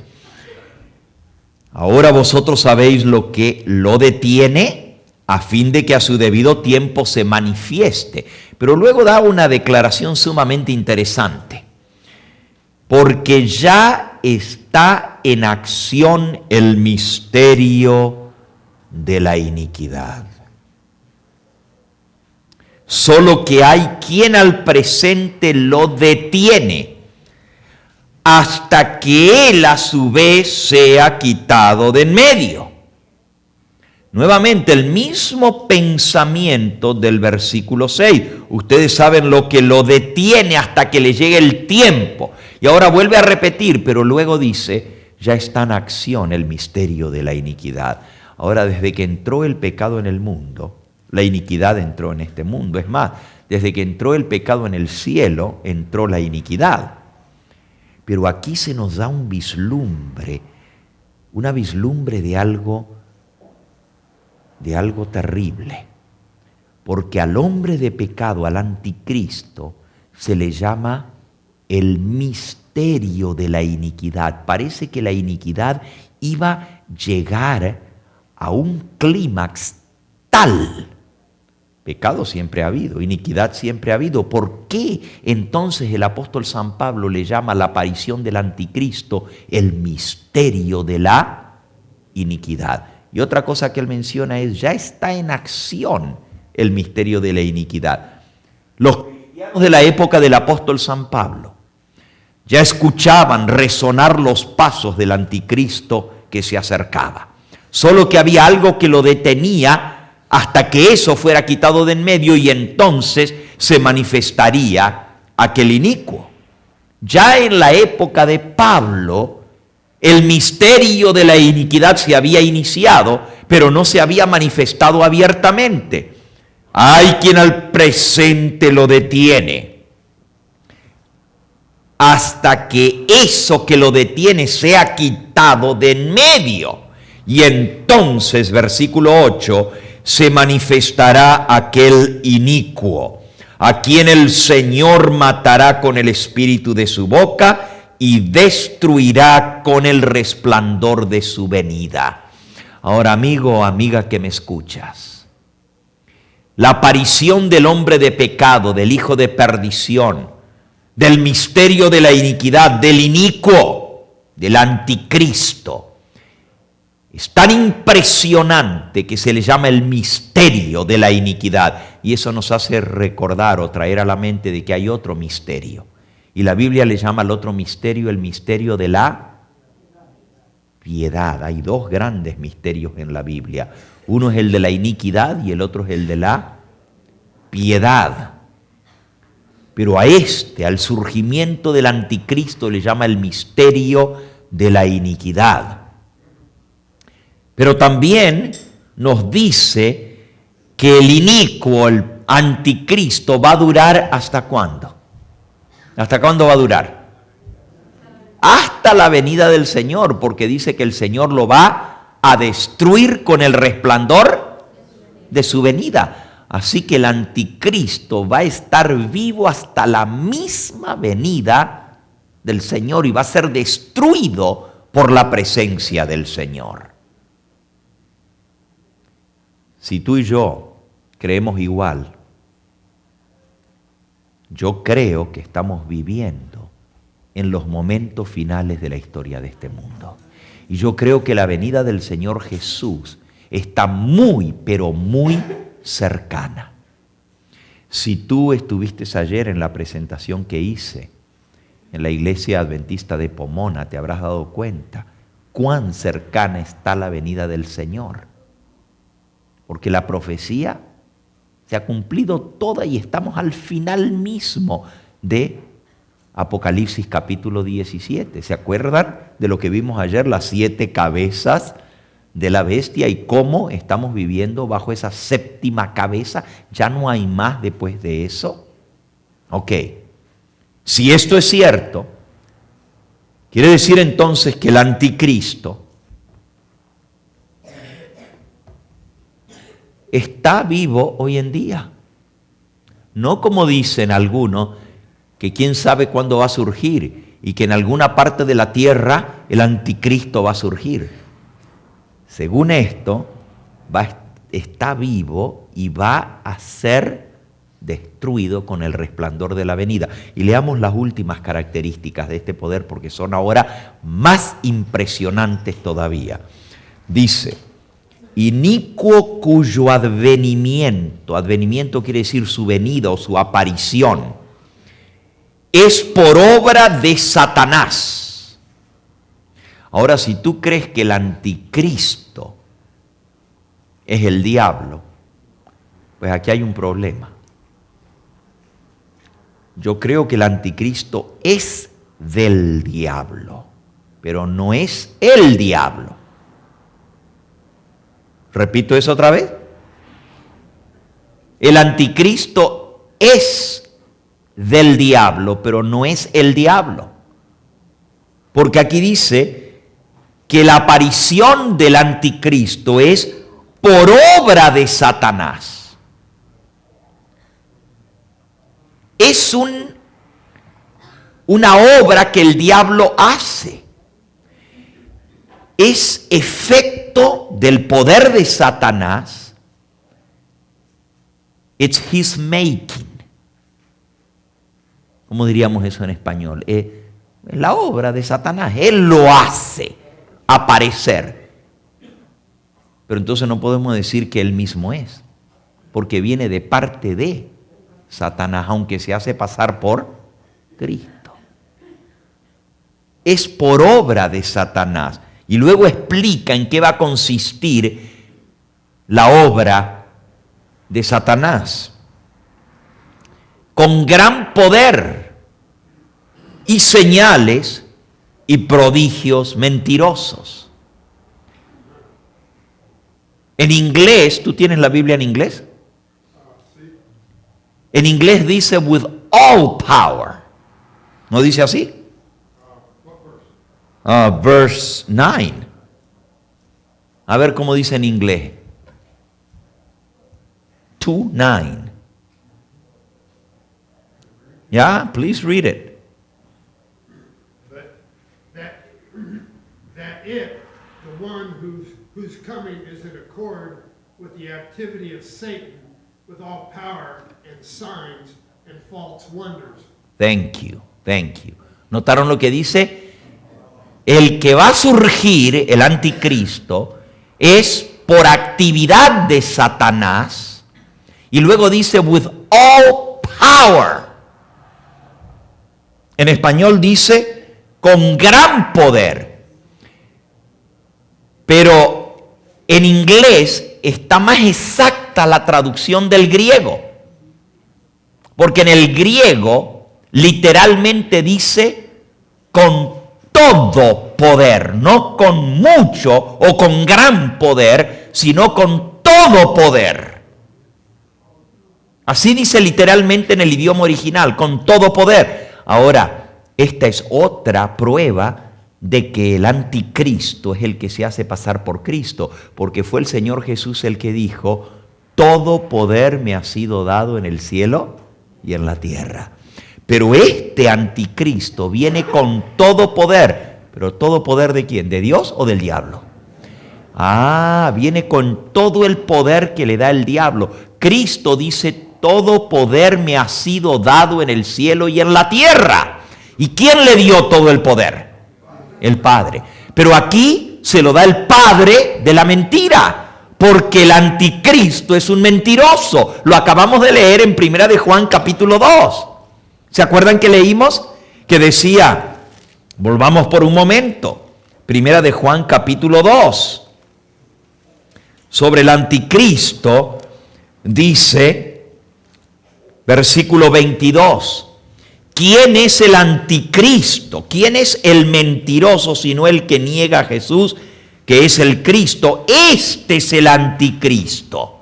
ahora vosotros sabéis lo que lo detiene a fin de que a su debido tiempo se manifieste. Pero luego da una declaración sumamente interesante. Porque ya está en acción el misterio de la iniquidad. Solo que hay quien al presente lo detiene hasta que él a su vez sea quitado de en medio. Nuevamente el mismo pensamiento del versículo 6. Ustedes saben lo que lo detiene hasta que le llegue el tiempo. Y ahora vuelve a repetir, pero luego dice, ya está en acción el misterio de la iniquidad. Ahora, desde que entró el pecado en el mundo, la iniquidad entró en este mundo. Es más, desde que entró el pecado en el cielo, entró la iniquidad. Pero aquí se nos da un vislumbre, una vislumbre de algo terrible. Porque al hombre de pecado, al anticristo, se le llama el misterio de la iniquidad. Parece que la iniquidad iba a llegar a un clímax tal. Pecado siempre ha habido, iniquidad siempre ha habido. ¿Por qué entonces el apóstol San Pablo le llama a la aparición del anticristo el misterio de la iniquidad? Y otra cosa que él menciona es, ya está en acción el misterio de la iniquidad. Los cristianos de la época del apóstol San Pablo ya escuchaban resonar los pasos del anticristo que se acercaba. Solo que había algo que lo detenía hasta que eso fuera quitado de en medio, y entonces se manifestaría aquel inicuo. Ya en la época de Pablo, el misterio de la iniquidad se había iniciado, pero no se había manifestado abiertamente. Hay quien al presente lo detiene, hasta que eso que lo detiene sea quitado de en medio. Y entonces, versículo 8, se manifestará aquel inicuo, a quien el Señor matará con el espíritu de su boca y destruirá con el resplandor de su venida. Ahora, amigo o amiga que me escuchas, la aparición del hombre de pecado, del hijo de perdición, del misterio de la iniquidad, del inicuo, del anticristo, es tan impresionante que se le llama el misterio de la iniquidad. Y eso nos hace recordar o traer a la mente de que hay otro misterio. Y la Biblia le llama al otro misterio el misterio de la piedad. Hay dos grandes misterios en la Biblia. Uno es el de la iniquidad y el otro es el de la piedad. Pero a al surgimiento del anticristo, le llama el misterio de la iniquidad. Pero también nos dice que el inicuo, el anticristo, va a durar ¿hasta cuándo? ¿Hasta cuándo va a durar? Hasta la venida del Señor, porque dice que el Señor lo va a destruir con el resplandor de su venida. Así que el anticristo va a estar vivo hasta la misma venida del Señor y va a ser destruido por la presencia del Señor. Si tú y yo creemos igual, yo creo que estamos viviendo en los momentos finales de la historia de este mundo. Y yo creo que la venida del Señor Jesús está muy, pero muy cercana. Si tú estuviste ayer en la presentación que hice en la iglesia adventista de Pomona, te habrás dado cuenta cuán cercana está la venida del Señor. Porque la profecía se ha cumplido toda y estamos al final mismo de Apocalipsis capítulo 17. ¿Se acuerdan de lo que vimos ayer? Las 7 cabezas de la bestia y cómo estamos viviendo bajo esa 7ª cabeza. ¿Ya no hay más después de eso? Ok. Si esto es cierto, quiere decir entonces que el anticristo está vivo hoy en día. No como dicen algunos, que quién sabe cuándo va a surgir y que en alguna parte de la tierra el anticristo va a surgir. Según esto, está vivo y va a ser destruido con el resplandor de la venida. Y leamos las últimas características de este poder porque son ahora más impresionantes todavía. Dice: inicuo cuyo advenimiento quiere decir su venida o su aparición, es por obra de Satanás. Ahora, si tú crees que el anticristo es el diablo, pues aquí hay un problema. Yo creo que el anticristo es del diablo, pero no es el diablo. Repito eso otra vez. El anticristo es del diablo, pero no es el diablo. Porque aquí dice que la aparición del anticristo es por obra de Satanás. Es una obra que el diablo hace. Es efecto del poder de Satanás. It's his making. ¿Cómo diríamos eso en español? Es la obra de Satanás. Él lo hace aparecer. Pero entonces no podemos decir que él mismo es. porque viene de parte de Satanás, aunque se hace pasar por Cristo. Es por obra de Satanás. Y luego explica en qué va a consistir la obra de Satanás. Con gran poder y señales y prodigios mentirosos. En inglés, ¿tú tienes la Biblia en inglés? En inglés dice with all power. ¿No dice así? Verse 9. A ver cómo dice en inglés. 2:9. Yeah, please read it. That it, the one whose coming is in accord with the activity of Satan, with all power and signs and false wonders. Thank you. ¿Notaron lo que dice? El que va a surgir, el anticristo, es por actividad de Satanás. Y luego dice with all power. En español dice con gran poder. Pero en inglés está más exacta la traducción del griego. Porque en el griego literalmente dice con todo poder, no con mucho o con gran poder, sino con todo poder. Así dice literalmente en el idioma original, con todo poder. Ahora, esta es otra prueba de que el anticristo es el que se hace pasar por Cristo, porque fue el Señor Jesús el que dijo, todo poder me ha sido dado en el cielo y en la tierra. Pero este anticristo viene con todo poder. ¿Pero todo poder de quién? ¿De Dios o del diablo? Viene con todo el poder que le da el diablo. Cristo dice, todo poder me ha sido dado en el cielo y en la tierra. ¿Y quién le dio todo el poder? El Padre. Pero aquí se lo da el padre de la mentira, porque el anticristo es un mentiroso. Lo acabamos de leer en 1 de Juan capítulo 2. ¿Se acuerdan que leímos? Que decía, volvamos por un momento, 1 de Juan capítulo 2, sobre el anticristo, dice, versículo 22, ¿quién es el anticristo? ¿Quién es el mentiroso sino el que niega a Jesús, que es el Cristo? Este es el anticristo.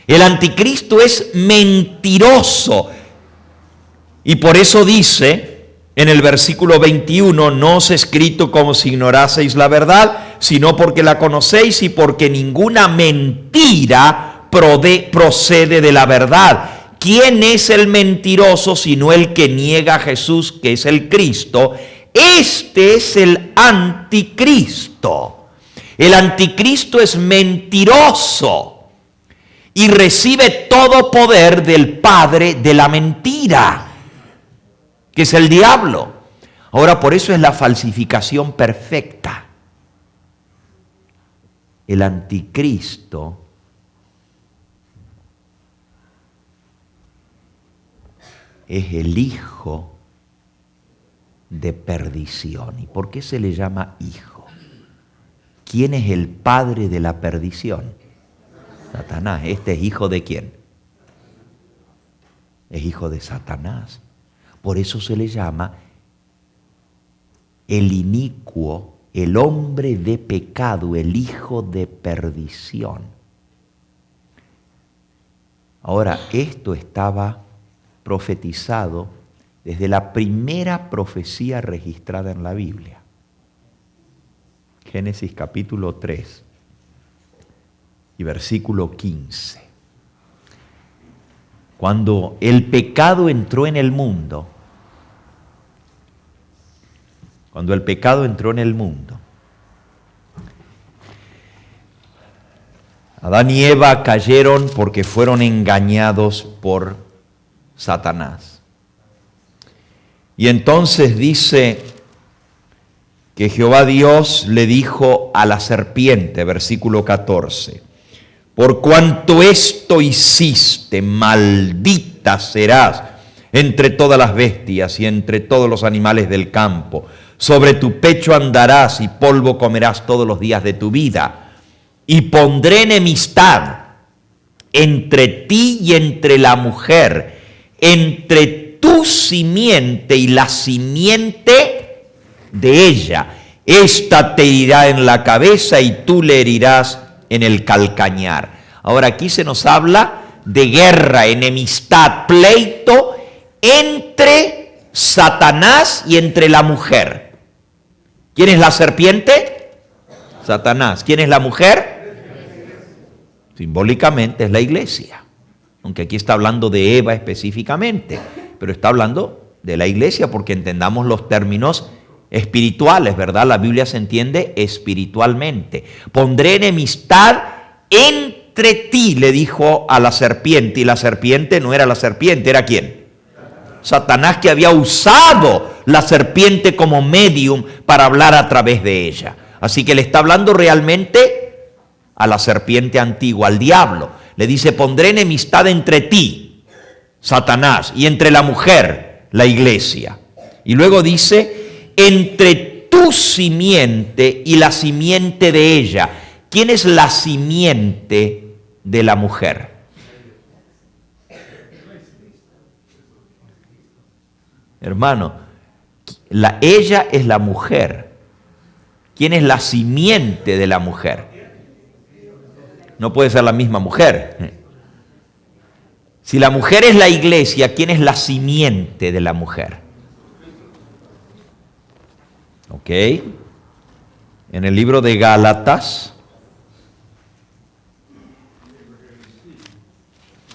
El anticristo es mentiroso. Y por eso dice en el versículo 21, no os he escrito como si ignoraseis la verdad, sino porque la conocéis y porque ninguna mentira procede de la verdad. ¿Quién es el mentiroso sino el que niega a Jesús, que es el Cristo? Este es el anticristo. El anticristo es mentiroso y recibe todo poder del padre de la mentira, que es el diablo. Ahora, por eso es la falsificación perfecta. El anticristo es el hijo de perdición. ¿Y por qué se le llama hijo? ¿Quién es el padre de la perdición? Satanás. ¿Este es hijo de quién? Es hijo de Satanás. Por eso se le llama el inicuo, el hombre de pecado, el hijo de perdición. Ahora, esto estaba profetizado desde la primera profecía registrada en la Biblia. Génesis capítulo 3 y versículo 15. Cuando el pecado entró en el mundo, Adán y Eva cayeron porque fueron engañados por Satanás. Y entonces dice que Jehová Dios le dijo a la serpiente, versículo 14, Por cuanto esto hiciste, maldita serás entre todas las bestias y entre todos los animales del campo. Sobre tu pecho andarás y polvo comerás todos los días de tu vida. Y pondré enemistad entre ti y entre la mujer, entre tu simiente y la simiente de ella. Esta te herirá en la cabeza y tú le herirás en el calcañar. Ahora aquí se nos habla de guerra, enemistad, pleito entre Satanás y entre la mujer. ¿Quién es la serpiente? Satanás. ¿Quién es la mujer? Simbólicamente es la iglesia. Aunque aquí está hablando de Eva específicamente, pero está hablando de la iglesia porque entendamos los términos espirituales, ¿verdad? La Biblia se entiende espiritualmente. Pondré enemistad entre ti, le dijo a la serpiente, y la serpiente no era la serpiente, ¿era quién? Satanás, que había usado la serpiente como medium para hablar a través de ella. Así que le está hablando realmente a la serpiente antigua, al diablo. Le dice, pondré enemistad entre ti, Satanás, y entre la mujer, la iglesia. Y luego dice, entre tu simiente y la simiente de ella. ¿Quién es la simiente de la mujer? Hermano, ella es la mujer. ¿Quién es la simiente de la mujer? No puede ser la misma mujer. Si la mujer es la iglesia, ¿quién es la simiente de la mujer? ¿Ok? En el libro de Gálatas,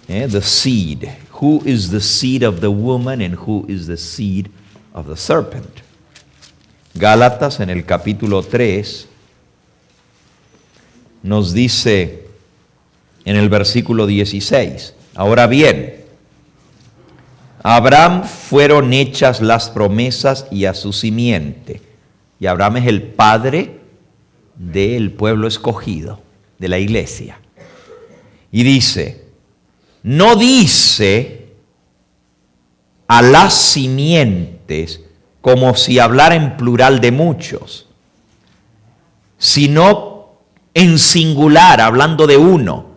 the seed. Who is the seed of the woman and who is the seed of the serpent? Gálatas en el capítulo 3 nos dice en el versículo 16, ahora bien, a Abraham fueron hechas las promesas y a su simiente. Y Abraham es el padre del pueblo escogido, de la iglesia. Y dice, no dice a las simientes como si hablara en plural de muchos, sino en singular, hablando de uno,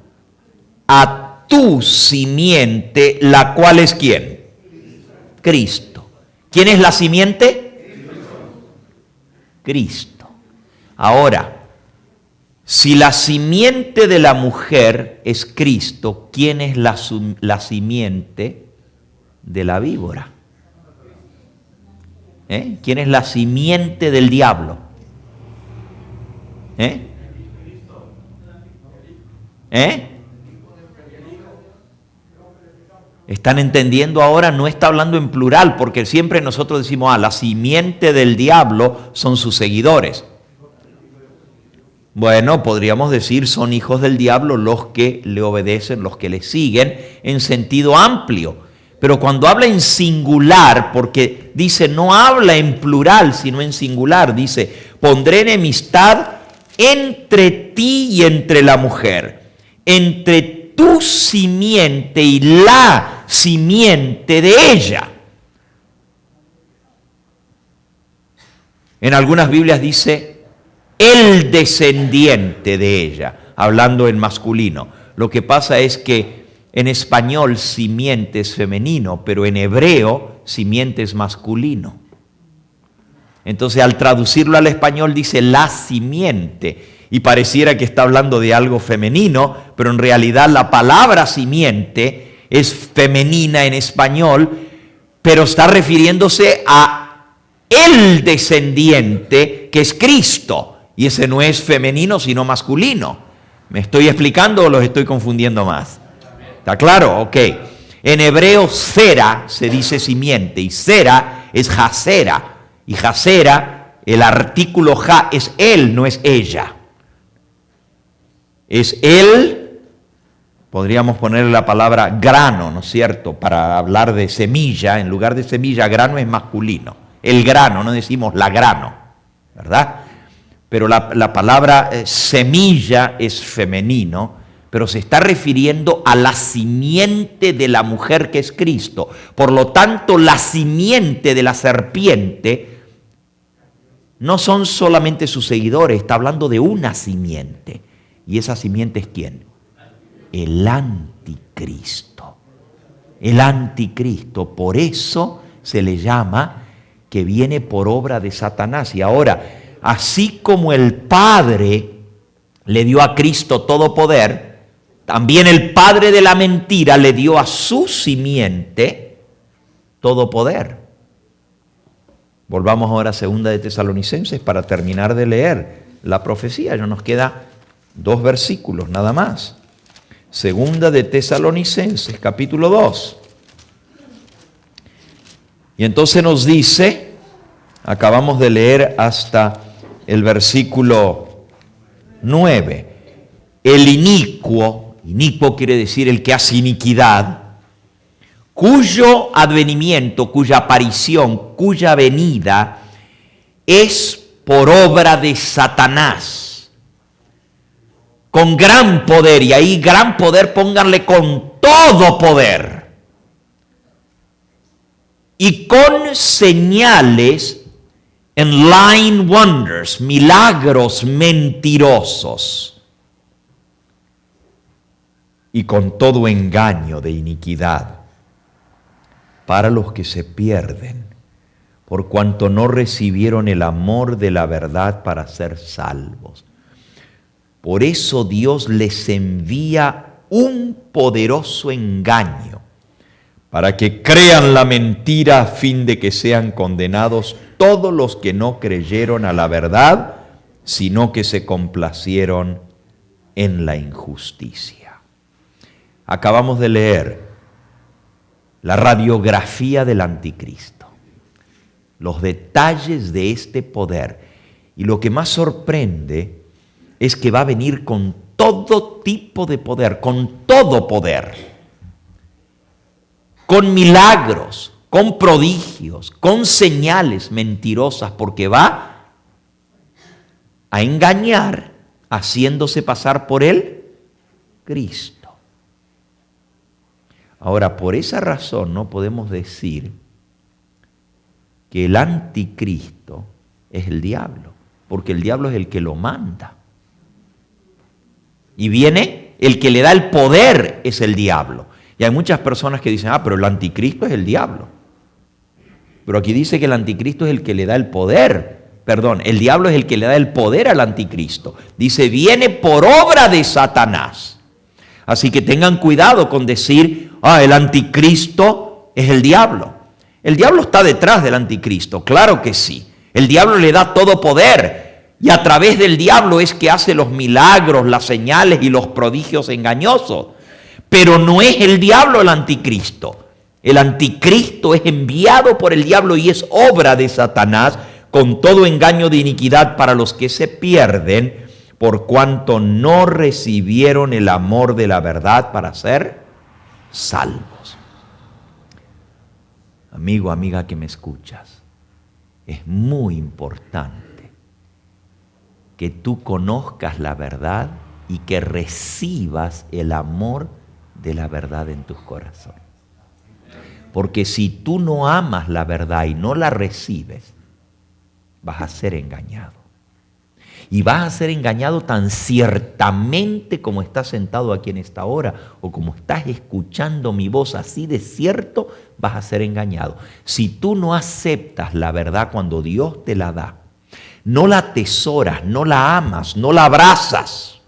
a tu simiente, la cual es ¿quién? Cristo. ¿Quién es la simiente? Cristo. Ahora, si la simiente de la mujer es Cristo, ¿quién es la simiente de la víbora? ¿Quién es la simiente del diablo? ¿Están entendiendo ahora? No está hablando en plural, porque siempre nosotros decimos, la simiente del diablo son sus seguidores. Bueno, podríamos decir, son hijos del diablo los que le obedecen, los que le siguen, en sentido amplio. Pero cuando habla en singular, porque dice, no habla en plural, sino en singular, dice, pondré enemistad entre ti y entre la mujer, entre tu simiente y la simiente de ella. En algunas Biblias dice, el descendiente de ella, hablando en masculino. Lo que pasa es que en español simiente es femenino, pero en hebreo simiente es masculino. Entonces al traducirlo al español dice la simiente, y pareciera que está hablando de algo femenino, pero en realidad la palabra simiente es femenina en español, pero está refiriéndose a el descendiente que es Cristo, y ese no es femenino sino masculino. ¿Me estoy explicando o los estoy confundiendo más? ¿Está claro? Ok. En hebreo, Sera se dice simiente, y Sera es Jasera. Y Jasera, el artículo ja es él, no es ella. Es él, podríamos ponerle la palabra grano, ¿no es cierto? Para hablar de semilla, en lugar de semilla, grano es masculino. El grano, no decimos la grano, ¿verdad? Pero la palabra semilla es femenino, pero se está refiriendo a la simiente de la mujer que es Cristo. Por lo tanto, la simiente de la serpiente no son solamente sus seguidores, está hablando de una simiente. ¿Y esa simiente es quién? El anticristo. El anticristo, por eso se le llama que viene por obra de Satanás. Y ahora, así como el Padre le dio a Cristo todo poder, también el padre de la mentira le dio a su simiente todo poder. Volvamos ahora a 2 de Tesalonicenses para terminar de leer la profecía. Ya nos queda 2 versículos nada más. 2 de Tesalonicenses, capítulo 2. Y entonces nos dice, acabamos de leer hasta el versículo 9, el inicuo quiere decir el que hace iniquidad, cuyo advenimiento, cuya aparición, cuya venida es por obra de Satanás, con gran poder, y ahí gran poder pónganle con todo poder, y con señales en lying wonders, milagros mentirosos, y con todo engaño de iniquidad, para los que se pierden, por cuanto no recibieron el amor de la verdad para ser salvos. Por eso Dios les envía un poderoso engaño, para que crean la mentira a fin de que sean condenados todos los que no creyeron a la verdad, sino que se complacieron en la injusticia. Acabamos de leer la radiografía del anticristo, los detalles de este poder. Y lo que más sorprende es que va a venir con todo tipo de poder, con todo poder, con milagros, con prodigios, con señales mentirosas, porque va a engañar haciéndose pasar por el Cristo. Ahora, por esa razón no podemos decir que el anticristo es el diablo, porque el diablo es el que lo manda. Y viene, el que le da el poder es el diablo. Y hay muchas personas que dicen, pero el anticristo es el diablo. Pero aquí dice que el anticristo es el que le da el poder. Perdón, el diablo es el que le da el poder al anticristo. Dice, viene por obra de Satanás. Así que tengan cuidado con decir, el anticristo es el diablo. El diablo está detrás del anticristo, claro que sí. El diablo le da todo poder y a través del diablo es que hace los milagros, las señales y los prodigios engañosos. Pero no es el diablo el anticristo. El anticristo es enviado por el diablo y es obra de Satanás con todo engaño de iniquidad para los que se pierden, por cuanto no recibieron el amor de la verdad para ser salvos. Amigo, amiga que me escuchas, es muy importante que tú conozcas la verdad y que recibas el amor de la verdad en tus corazones. Porque si tú no amas la verdad y no la recibes, vas a ser engañado. Y vas a ser engañado tan ciertamente como estás sentado aquí en esta hora o como estás escuchando mi voz, así de cierto vas a ser engañado. Si tú no aceptas la verdad cuando Dios te la da, no la atesoras, no la amas, no la abrazas,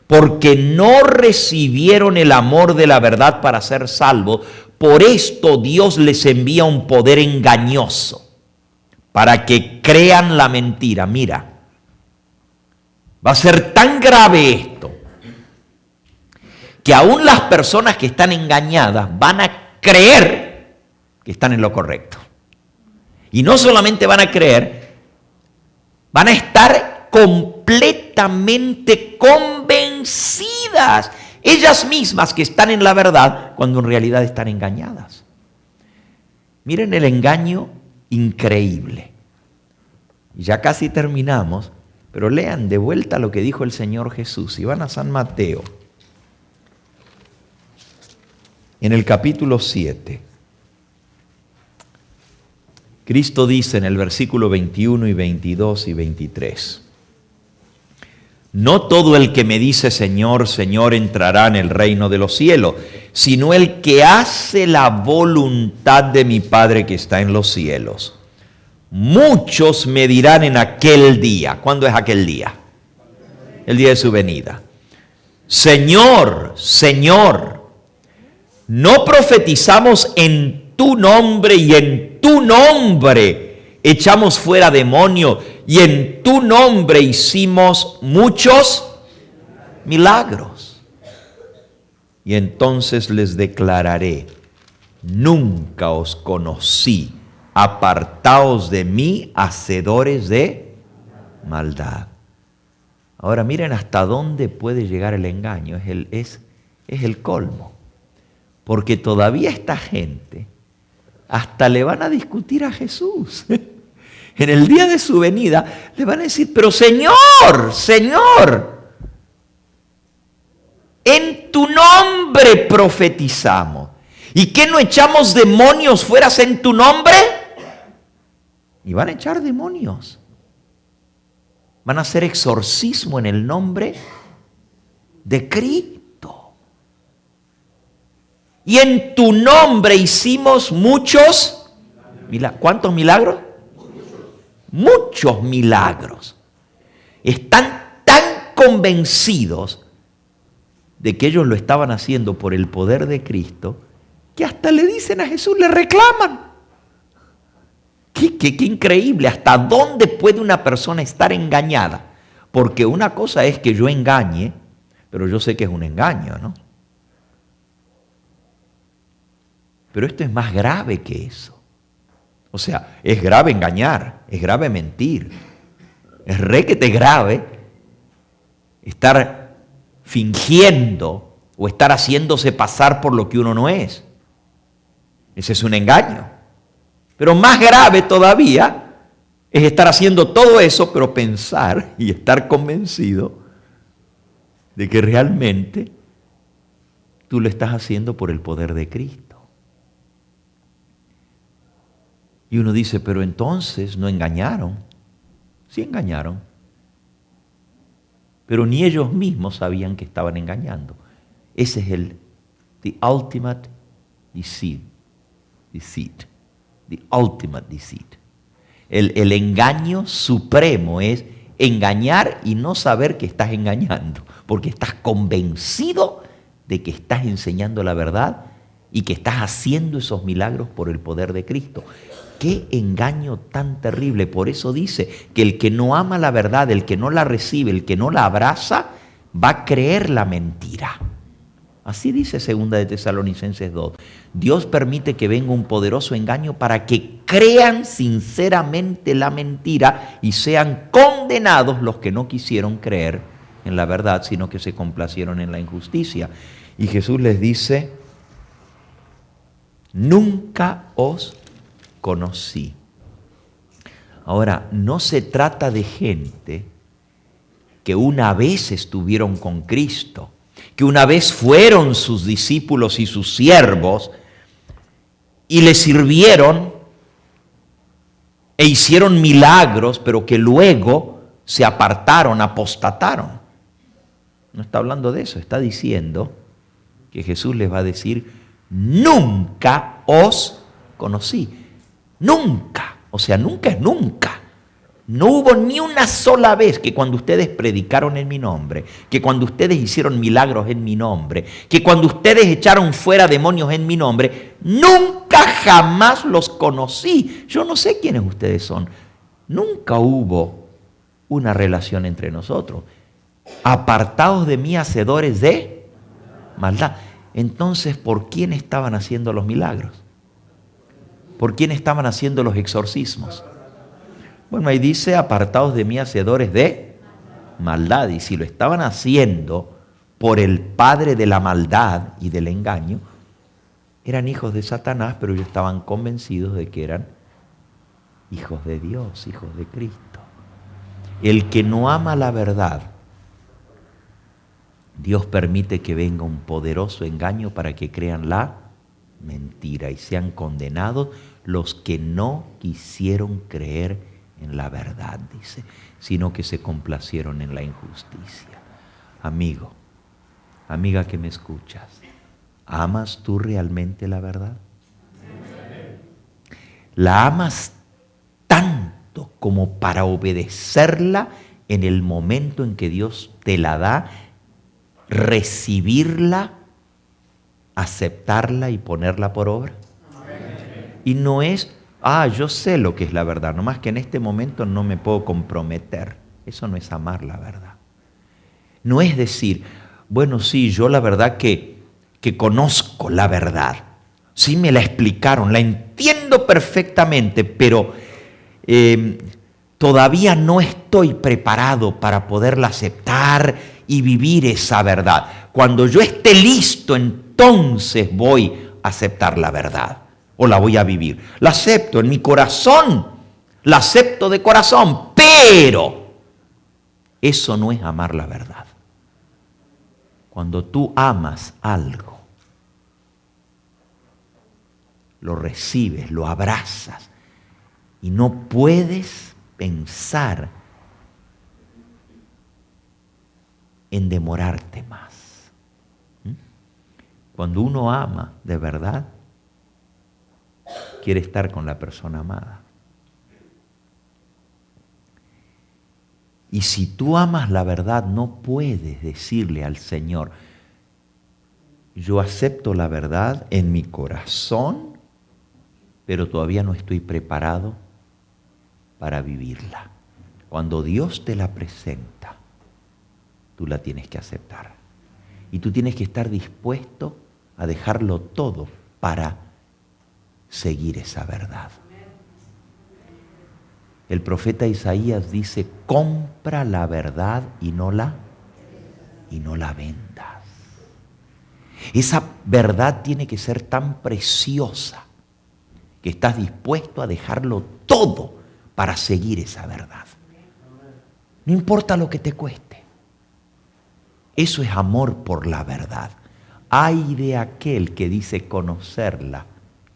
porque no recibieron el amor de la verdad para ser salvos, por esto Dios les envía un poder engañoso para que crean la mentira. Mira, va a ser tan grave esto que aún las personas que están engañadas van a creer que están en lo correcto. Y no solamente van a creer, van a estar completamente convencidas, ellas mismas que están en la verdad, cuando en realidad están engañadas. Miren el engaño increíble. Y ya casi terminamos. Pero lean de vuelta lo que dijo el Señor Jesús. Si van a San Mateo, en el capítulo 7, Cristo dice en el versículo 21 y 22 y 23, no todo el que me dice Señor, Señor entrará en el reino de los cielos, sino el que hace la voluntad de mi Padre que está en los cielos. Muchos me dirán en aquel día. ¿Cuándo es aquel día? El día de su venida. Señor, Señor, ¿no profetizamos en tu nombre y en tu nombre echamos fuera demonios y en tu nombre hicimos muchos milagros? Y entonces les declararé, nunca os conocí, apartaos de mí, hacedores de maldad. Ahora miren hasta dónde puede llegar el engaño, es el colmo. Porque todavía esta gente hasta le van a discutir a Jesús. En el día de su venida le van a decir, pero Señor, Señor, en tu nombre profetizamos. ¿Y qué no echamos demonios fuera en tu nombre? Y van a echar demonios. Van a hacer exorcismo en el nombre de Cristo. Y en tu nombre hicimos muchos milagros. ¿Cuántos milagros? Muchos milagros. Están tan convencidos de que ellos lo estaban haciendo por el poder de Cristo, que hasta le dicen a Jesús, le reclaman. Qué increíble, hasta dónde puede una persona estar engañada. Porque una cosa es que yo engañe, pero yo sé que es un engaño, ¿no? Pero esto es más grave que eso. O sea, es grave engañar, es grave mentir, es requete grave estar fingiendo o estar haciéndose pasar por lo que uno no es. Ese es un engaño. Pero más grave todavía es estar haciendo todo eso, pero pensar y estar convencido de que realmente tú lo estás haciendo por el poder de Cristo. Y uno dice, pero entonces no engañaron. Sí engañaron. Pero ni ellos mismos sabían que estaban engañando. Ese es the ultimate deceit. The ultimate deceit. El engaño supremo es engañar y no saber que estás engañando, porque estás convencido de que estás enseñando la verdad y que estás haciendo esos milagros por el poder de Cristo. ¡Qué engaño tan terrible! Por eso dice que el que no ama la verdad, el que no la recibe, el que no la abraza, va a creer la mentira. Así dice 2 de Tesalonicenses 2. Dios permite que venga un poderoso engaño para que crean sinceramente la mentira y sean condenados los que no quisieron creer en la verdad, sino que se complacieron en la injusticia. Y Jesús les dice, nunca os conocí. Ahora, no se trata de gente que una vez estuvieron con Cristo, que una vez fueron sus discípulos y sus siervos y le sirvieron e hicieron milagros, pero que luego se apartaron, apostataron. No está hablando de eso, está diciendo que Jesús les va a decir, nunca os conocí. Nunca, o sea, nunca es nunca. No hubo ni una sola vez que cuando ustedes predicaron en mi nombre, que cuando ustedes hicieron milagros en mi nombre, que cuando ustedes echaron fuera demonios en mi nombre, nunca jamás los conocí. Yo no sé quiénes ustedes son. Nunca hubo una relación entre nosotros. Apartados de mí, hacedores de maldad. Entonces, ¿por quién estaban haciendo los milagros? ¿Por quién estaban haciendo los exorcismos? Bueno, ahí dice, apartados de mí, hacedores de maldad. Y si lo estaban haciendo por el padre de la maldad y del engaño, eran hijos de Satanás, pero ellos estaban convencidos de que eran hijos de Dios, hijos de Cristo. El que no ama la verdad, Dios permite que venga un poderoso engaño para que crean la mentira, y sean condenados los que no quisieron creer en la verdad, dice, sino que se complacieron en la injusticia. Amigo, amiga que me escuchas, ¿amas tú realmente la verdad? ¿La amas tanto como para obedecerla en el momento en que Dios te la da, recibirla, aceptarla y ponerla por obra? Y no es, yo sé lo que es la verdad, nomás que en este momento no me puedo comprometer. Eso no es amar la verdad. No es decir, bueno, sí, yo la verdad que conozco la verdad. Sí me la explicaron, la entiendo perfectamente, pero todavía no estoy preparado para poderla aceptar y vivir esa verdad. Cuando yo esté listo, entonces voy a aceptar la verdad o la voy a vivir. La acepto en mi corazón, la acepto de corazón, pero eso no es amar la verdad. Cuando tú amas algo, lo recibes, lo abrazas y no puedes pensar en demorarte más. Cuando uno ama de verdad, quiere estar con la persona amada. Y si tú amas la verdad, no puedes decirle al Señor, yo acepto la verdad en mi corazón, pero todavía no estoy preparado para vivirla. Cuando Dios te la presenta, tú la tienes que aceptar. Y tú tienes que estar dispuesto a dejarlo todo para seguir esa verdad. El profeta Isaías dice, compra la verdad y no la vendas. Esa verdad tiene que ser tan preciosa que estás dispuesto a dejarlo todo para seguir esa verdad. No importa lo que te cueste. Eso es amor por la verdad. Ay de aquel que dice conocerla,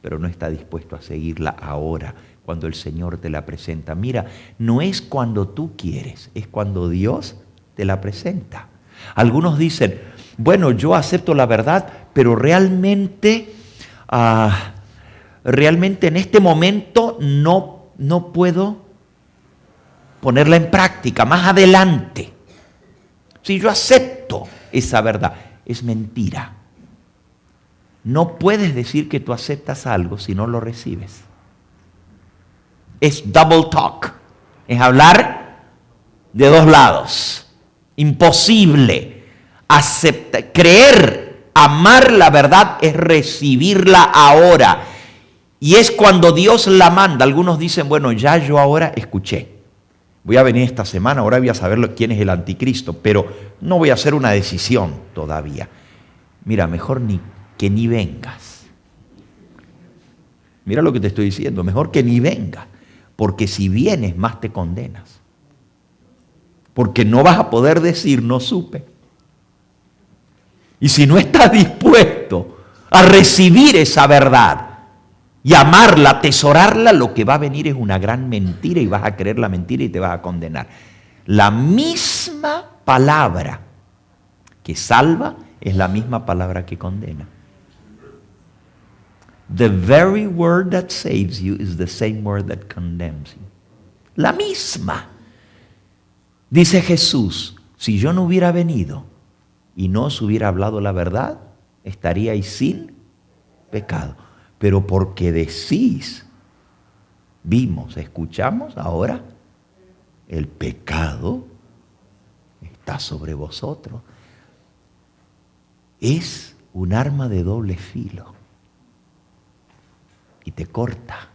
pero no está dispuesto a seguirla ahora, cuando el Señor te la presenta. Mira, no es cuando tú quieres, es cuando Dios te la presenta. Algunos dicen, bueno, yo acepto la verdad, pero realmente en este momento no puedo ponerla en práctica, más adelante. Si yo acepto esa verdad, es mentira. No puedes decir que tú aceptas algo si no lo recibes. Es double talk, es hablar de dos lados. Imposible. Creer, amar la verdad es recibirla ahora. Y es cuando Dios la manda. Algunos dicen, bueno, ya yo ahora escuché. Voy a venir esta semana, ahora voy a saber quién es el anticristo, pero no voy a hacer una decisión todavía. Mira, mejor que ni vengas. Mira lo que te estoy diciendo, mejor que ni vengas, porque si vienes más te condenas. Porque no vas a poder decir no supe. Y si no estás dispuesto a recibir esa verdad y amarla, atesorarla, lo que va a venir es una gran mentira y vas a creer la mentira y te vas a condenar. La misma palabra que salva es la misma palabra que condena. The very word that saves you is the same word that condemns you. La misma. Dice Jesús, si yo no hubiera venido y no os hubiera hablado la verdad, estaríais sin pecado. Pero porque decís, vimos, escuchamos, ahora el pecado está sobre vosotros. Es un arma de doble filo y te corta.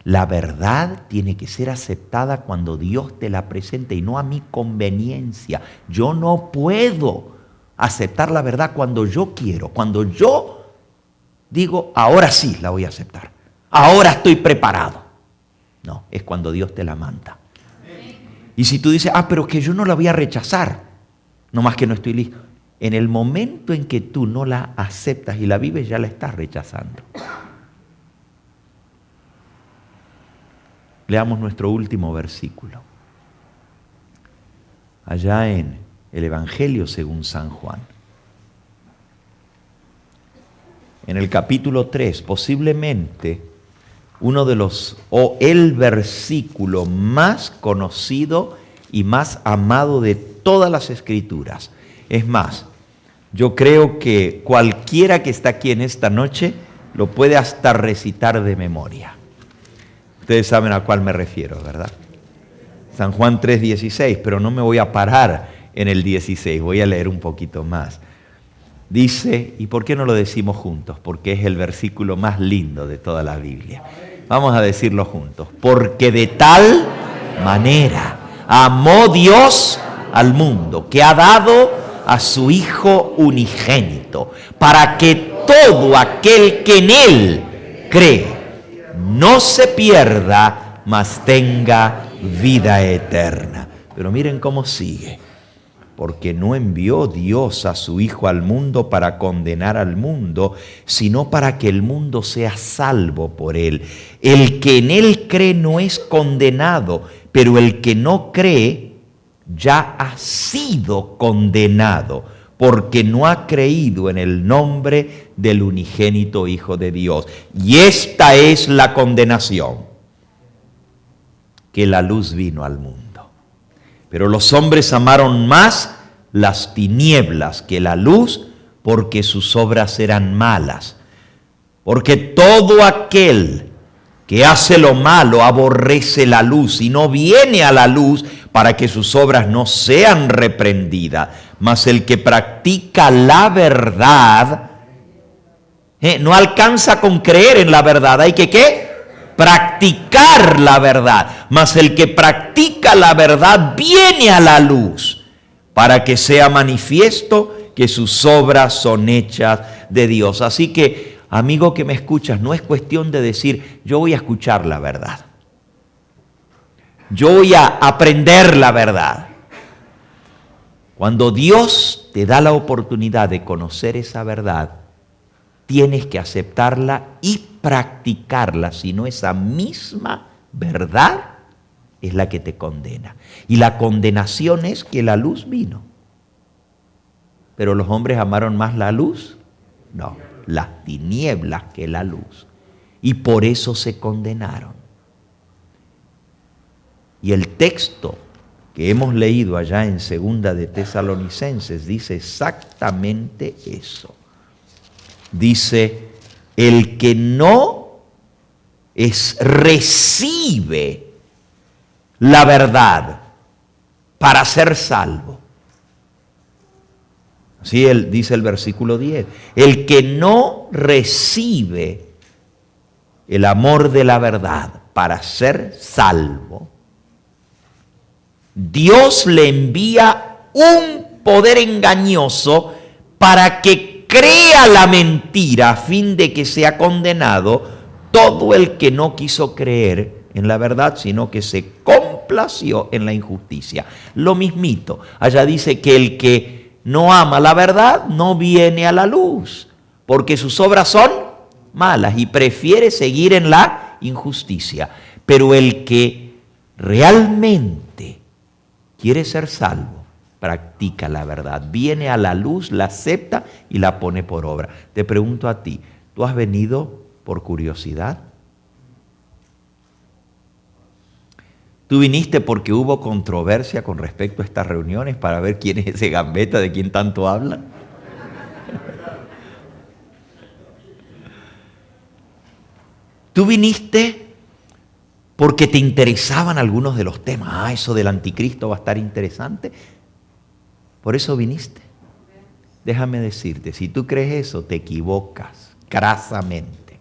La verdad tiene que ser aceptada cuando Dios te la presenta y no a mi conveniencia. Yo no puedo aceptar la verdad cuando yo quiero, cuando yo digo, ahora sí la voy a aceptar. Ahora estoy preparado. No, es cuando Dios te la manda. Y si tú dices, pero que yo no la voy a rechazar, nomás que no estoy listo. en el momento en que tú no la aceptas y la vives, ya la estás rechazando. Leamos nuestro último versículo. Allá en el Evangelio según San Juan. En el capítulo 3, posiblemente uno de los, o el versículo más conocido y más amado de todas las Escrituras. Es más, yo creo que cualquiera que está aquí en esta noche lo puede hasta recitar de memoria. Ustedes saben a cuál me refiero, ¿verdad? San Juan 3:16, pero no me voy a parar en el 16, voy a leer un poquito más. Dice, ¿y por qué no lo decimos juntos? Porque es el versículo más lindo de toda la Biblia. Vamos a decirlo juntos. Porque de tal manera amó Dios al mundo, que ha dado a su Hijo unigénito, para que todo aquel que en Él cree no se pierda, mas tenga vida eterna. Pero miren cómo sigue. Porque no envió Dios a su Hijo al mundo para condenar al mundo, sino para que el mundo sea salvo por Él. El que en Él cree no es condenado, pero el que no cree ya ha sido condenado, porque no ha creído en el nombre del unigénito Hijo de Dios. Y esta es la condenación, que la luz vino al mundo. Pero los hombres amaron más las tinieblas que la luz, porque sus obras eran malas. Porque todo aquel que hace lo malo aborrece la luz y no viene a la luz para que sus obras no sean reprendidas. Mas el que practica la verdad, no alcanza con creer en la verdad. Hay que ¿qué? Practicar la verdad. Mas el que practica la verdad viene a la luz, para que sea manifiesto que sus obras son hechas de Dios. Así que, amigo que me escuchas, no es cuestión de decir, yo voy a escuchar la verdad. Yo voy a aprender la verdad. Cuando Dios te da la oportunidad de conocer esa verdad, tienes que aceptarla y practicarla, si no esa misma verdad es la que te condena. Y la condenación es que la luz vino. Pero los hombres amaron más la luz, no, las tinieblas que la luz. Y por eso se condenaron. Y el texto que hemos leído allá en 2 de Tesalonicenses dice exactamente eso. Dice, el que no recibe la verdad para ser salvo. Así dice el versículo 10. El que no recibe el amor de la verdad para ser salvo, Dios le envía un poder engañoso para que crea la mentira, a fin de que sea condenado todo el que no quiso creer en la verdad, sino que se complació en la injusticia. Lo mismito, allá dice que el que no ama la verdad no viene a la luz, porque sus obras son malas y prefiere seguir en la injusticia. Pero el que realmente quiere ser salvo, practica la verdad, viene a la luz, la acepta y la pone por obra. Te pregunto a ti, ¿tú has venido por curiosidad? ¿Tú viniste porque hubo controversia con respecto a estas reuniones para ver quién es ese gambeta de quien tanto hablan? ¿Tú viniste porque te interesaban algunos de los temas? Ah, eso del anticristo va a estar interesante. Por eso viniste. Déjame decirte, si tú crees eso, te equivocas crasamente.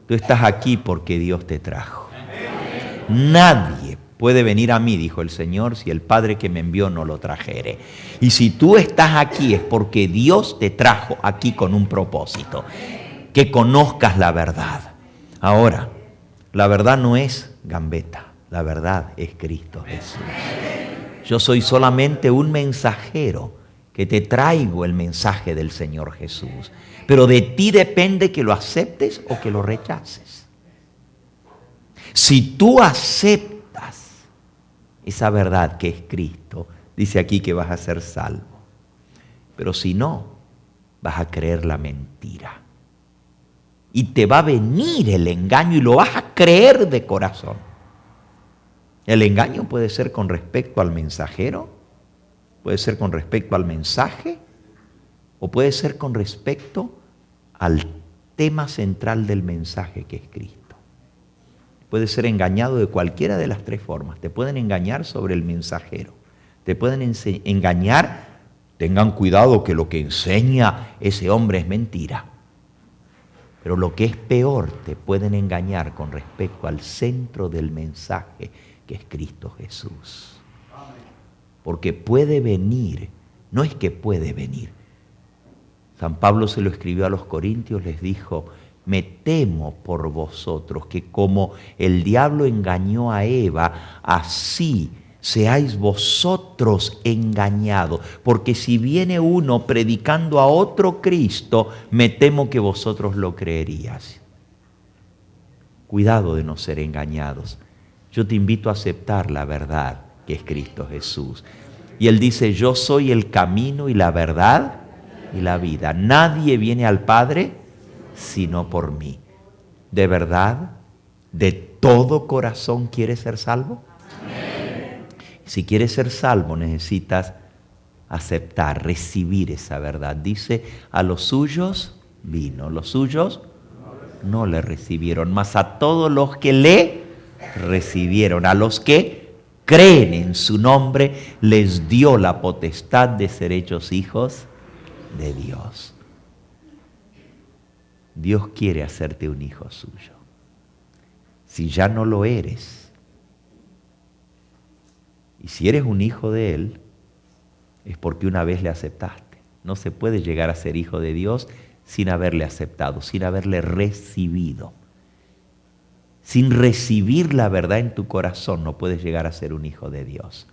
Tú estás aquí porque Dios te trajo. Nadie puede venir a mí, dijo el Señor, si el Padre que me envió no lo trajere. Y si tú estás aquí es porque Dios te trajo aquí con un propósito, que conozcas la verdad. Ahora, la verdad no es gambeta, la verdad es Cristo Jesús. Yo soy solamente un mensajero que te traigo el mensaje del Señor Jesús. Pero de ti depende que lo aceptes o que lo rechaces. Si tú aceptas esa verdad que es Cristo, dice aquí que vas a ser salvo. Pero si no, vas a creer la mentira. Y te va a venir el engaño y lo vas a creer de corazón. El engaño puede ser con respecto al mensajero, puede ser con respecto al mensaje, o puede ser con respecto al tema central del mensaje que es Cristo. Puede ser engañado de cualquiera de las tres formas. Te pueden engañar sobre el mensajero, te pueden engañar, tengan cuidado que lo que enseña ese hombre es mentira. Pero lo que es peor, te pueden engañar con respecto al centro del mensaje, que es Cristo Jesús. Porque puede venir, no es que puede venir. San Pablo se lo escribió a los Corintios, les dijo, me temo por vosotros, que como el diablo engañó a Eva, así seáis vosotros engañados. Porque si viene uno predicando a otro Cristo, me temo que vosotros lo creeríais. Cuidado de no ser engañados. Yo te invito a aceptar la verdad que es Cristo Jesús. Y Él dice, yo soy el camino y la verdad y la vida. Nadie viene al Padre sino por mí. ¿De verdad, de todo corazón quieres ser salvo? Amén. Si quieres ser salvo, necesitas aceptar, recibir esa verdad. Dice, a los suyos vino, los suyos no le recibieron, mas a todos los que le recibieron, a los que creen en su nombre, les dio la potestad de ser hechos hijos de Dios. Dios quiere hacerte un hijo suyo. Si ya no lo eres, y si eres un hijo de Él, es porque una vez le aceptaste. No se puede llegar a ser hijo de Dios sin haberle aceptado, sin haberle recibido. Sin recibir la verdad en tu corazón no puedes llegar a ser un hijo de Dios.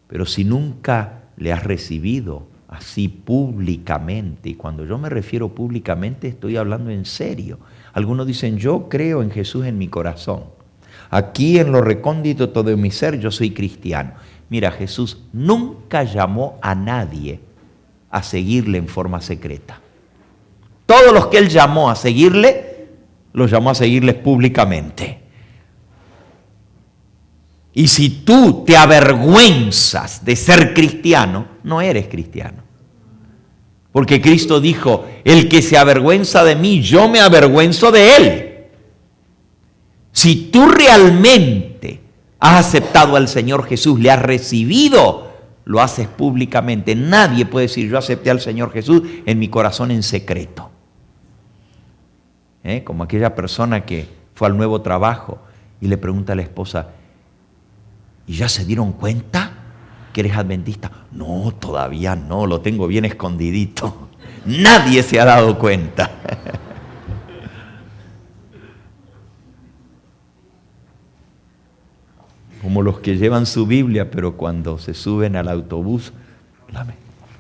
Pero si nunca le has recibido así públicamente, y cuando yo me refiero públicamente estoy hablando en serio. Algunos dicen, yo creo en Jesús en mi corazón. Aquí en lo recóndito de mi ser yo soy cristiano. Mira, Jesús nunca llamó a nadie a seguirle en forma secreta. Todos los que Él llamó a seguirle, los llamó a seguirles públicamente. Y si tú te avergüenzas de ser cristiano, no eres cristiano. Porque Cristo dijo, el que se avergüenza de mí, yo me avergüenzo de él. Si tú realmente has aceptado al Señor Jesús, le has recibido, lo haces públicamente. Nadie puede decir, yo acepté al Señor Jesús en mi corazón en secreto. Como aquella persona que fue al nuevo trabajo y le pregunta a la esposa, ¿y ya se dieron cuenta que eres adventista? No, todavía no, lo tengo bien escondidito. Nadie se ha dado cuenta. Como los que llevan su Biblia, pero cuando se suben al autobús,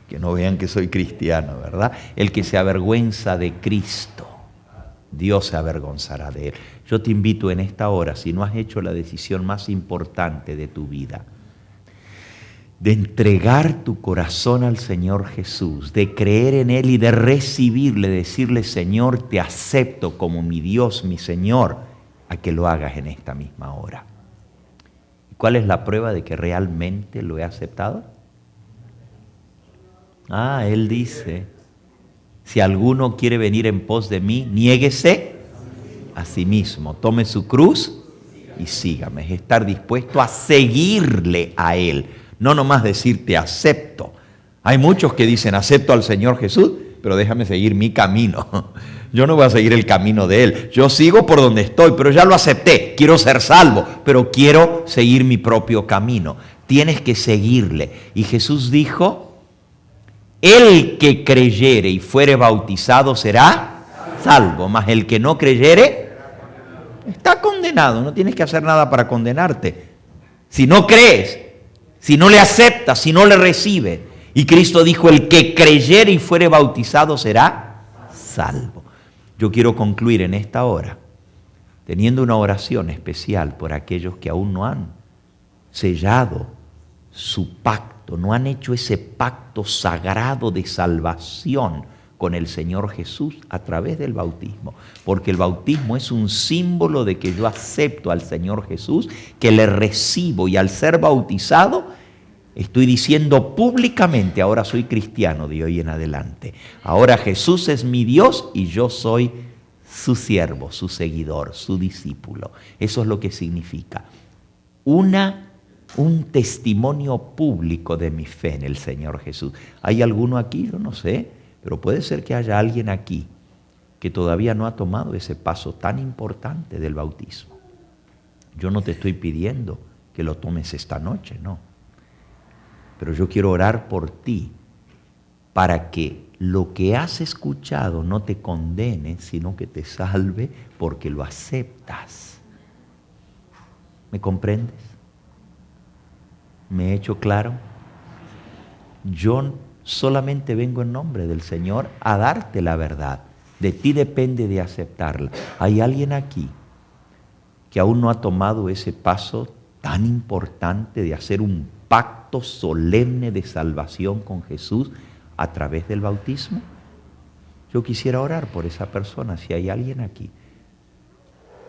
que no vean que soy cristiano, ¿verdad? El que se avergüenza de Cristo, Dios se avergonzará de él. Yo te invito en esta hora, si no has hecho la decisión más importante de tu vida, de entregar tu corazón al Señor Jesús, de creer en Él y de recibirle, decirle, Señor, te acepto como mi Dios, mi Señor, a que lo hagas en esta misma hora. ¿Cuál es la prueba de que realmente lo he aceptado? Él dice, si alguno quiere venir en pos de mí, niéguese a sí mismo, tome su cruz y sígame. Es estar dispuesto a seguirle a Él, no nomás decir te acepto. Hay muchos que dicen acepto al Señor Jesús, pero déjame seguir mi camino. Yo no voy a seguir el camino de Él. Yo sigo por donde estoy, pero ya lo acepté. Quiero ser salvo, pero quiero seguir mi propio camino. Tienes que seguirle. Y Jesús dijo, el que creyere y fuere bautizado será salvo, mas el que no creyere está condenado. No tienes que hacer nada para condenarte. Si no crees, si no le aceptas, si no le recibes, Y Cristo dijo, el que creyere y fuere bautizado será salvo. Yo quiero concluir en esta hora teniendo una oración especial por aquellos que aún no han sellado su pacto, no han hecho ese pacto sagrado de salvación con el Señor Jesús a través del bautismo. Porque el bautismo es un símbolo de que yo acepto al Señor Jesús, que le recibo, y al ser bautizado estoy diciendo públicamente, ahora soy cristiano de hoy en adelante. Ahora Jesús es mi Dios y yo soy su siervo, su seguidor, su discípulo. Eso es lo que significa un testimonio público de mi fe en el Señor Jesús. ¿Hay alguno aquí? Yo no sé, pero puede ser que haya alguien aquí que todavía no ha tomado ese paso tan importante del bautismo. Yo no te estoy pidiendo que lo tomes esta noche, no. Pero yo quiero orar por ti para que lo que has escuchado no te condene, sino que te salve porque lo aceptas. ¿Me comprendes? ¿Me he hecho claro? Yo solamente vengo en nombre del Señor a darte la verdad. De ti depende de aceptarla. ¿Hay alguien aquí que aún no ha tomado ese paso tan importante de hacer un pacto solemne de salvación con Jesús a través del bautismo? Yo quisiera orar por esa persona, si hay alguien aquí.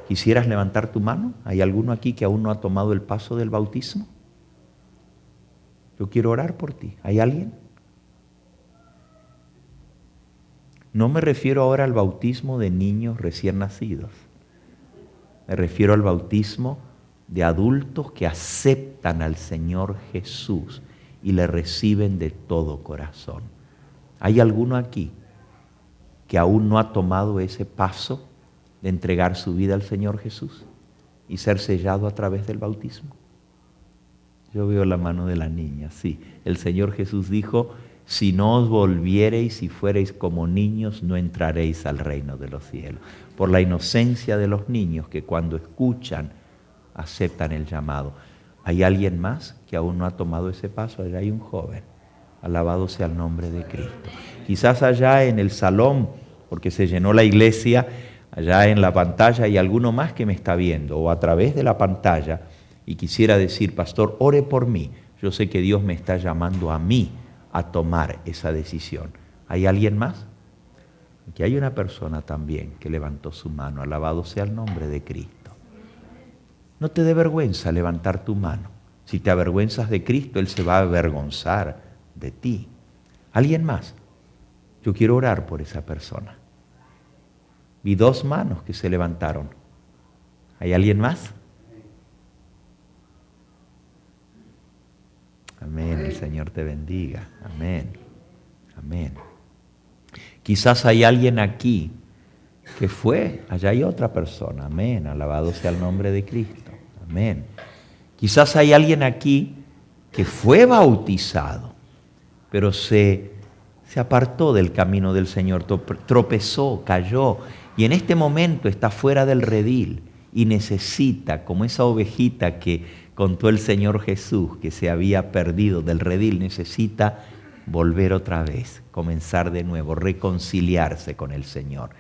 ¿Quisieras levantar tu mano? ¿Hay alguno aquí que aún no ha tomado el paso del bautismo? Yo quiero orar por ti. ¿Hay alguien? No me refiero ahora al bautismo de niños recién nacidos. Me refiero al bautismo de adultos que aceptan al Señor Jesús y le reciben de todo corazón. ¿Hay alguno aquí que aún no ha tomado ese paso de entregar su vida al Señor Jesús y ser sellado a través del bautismo? Yo veo la mano de la niña, sí. El Señor Jesús dijo, si no os volviereis y fuereis como niños, no entraréis al reino de los cielos. Por la inocencia de los niños que cuando escuchan, aceptan el llamado. ¿Hay alguien más que aún no ha tomado ese paso? Allá hay un joven. Alabado sea el nombre de Cristo. Quizás allá en el salón, porque se llenó la iglesia, allá en la pantalla hay alguno más que me está viendo, o a través de la pantalla, y quisiera decir, pastor, ore por mí. Yo sé que Dios me está llamando a mí a tomar esa decisión. ¿Hay alguien más? Aquí hay una persona también que levantó su mano. Alabado sea el nombre de Cristo. No te dé vergüenza levantar tu mano. Si te avergüenzas de Cristo, Él se va a avergonzar de ti. ¿Alguien más? Yo quiero orar por esa persona. Vi 2 manos que se levantaron. ¿Hay alguien más? Amén, el Señor te bendiga. Amén, amén. Quizás hay alguien aquí que fue, allá hay otra persona. Amén, alabado sea el nombre de Cristo. Amén. Quizás hay alguien aquí que fue bautizado, pero se apartó del camino del Señor, tropezó, cayó, y en este momento está fuera del redil y necesita, como esa ovejita que contó el Señor Jesús, que se había perdido del redil, necesita volver otra vez, comenzar de nuevo, reconciliarse con el Señor.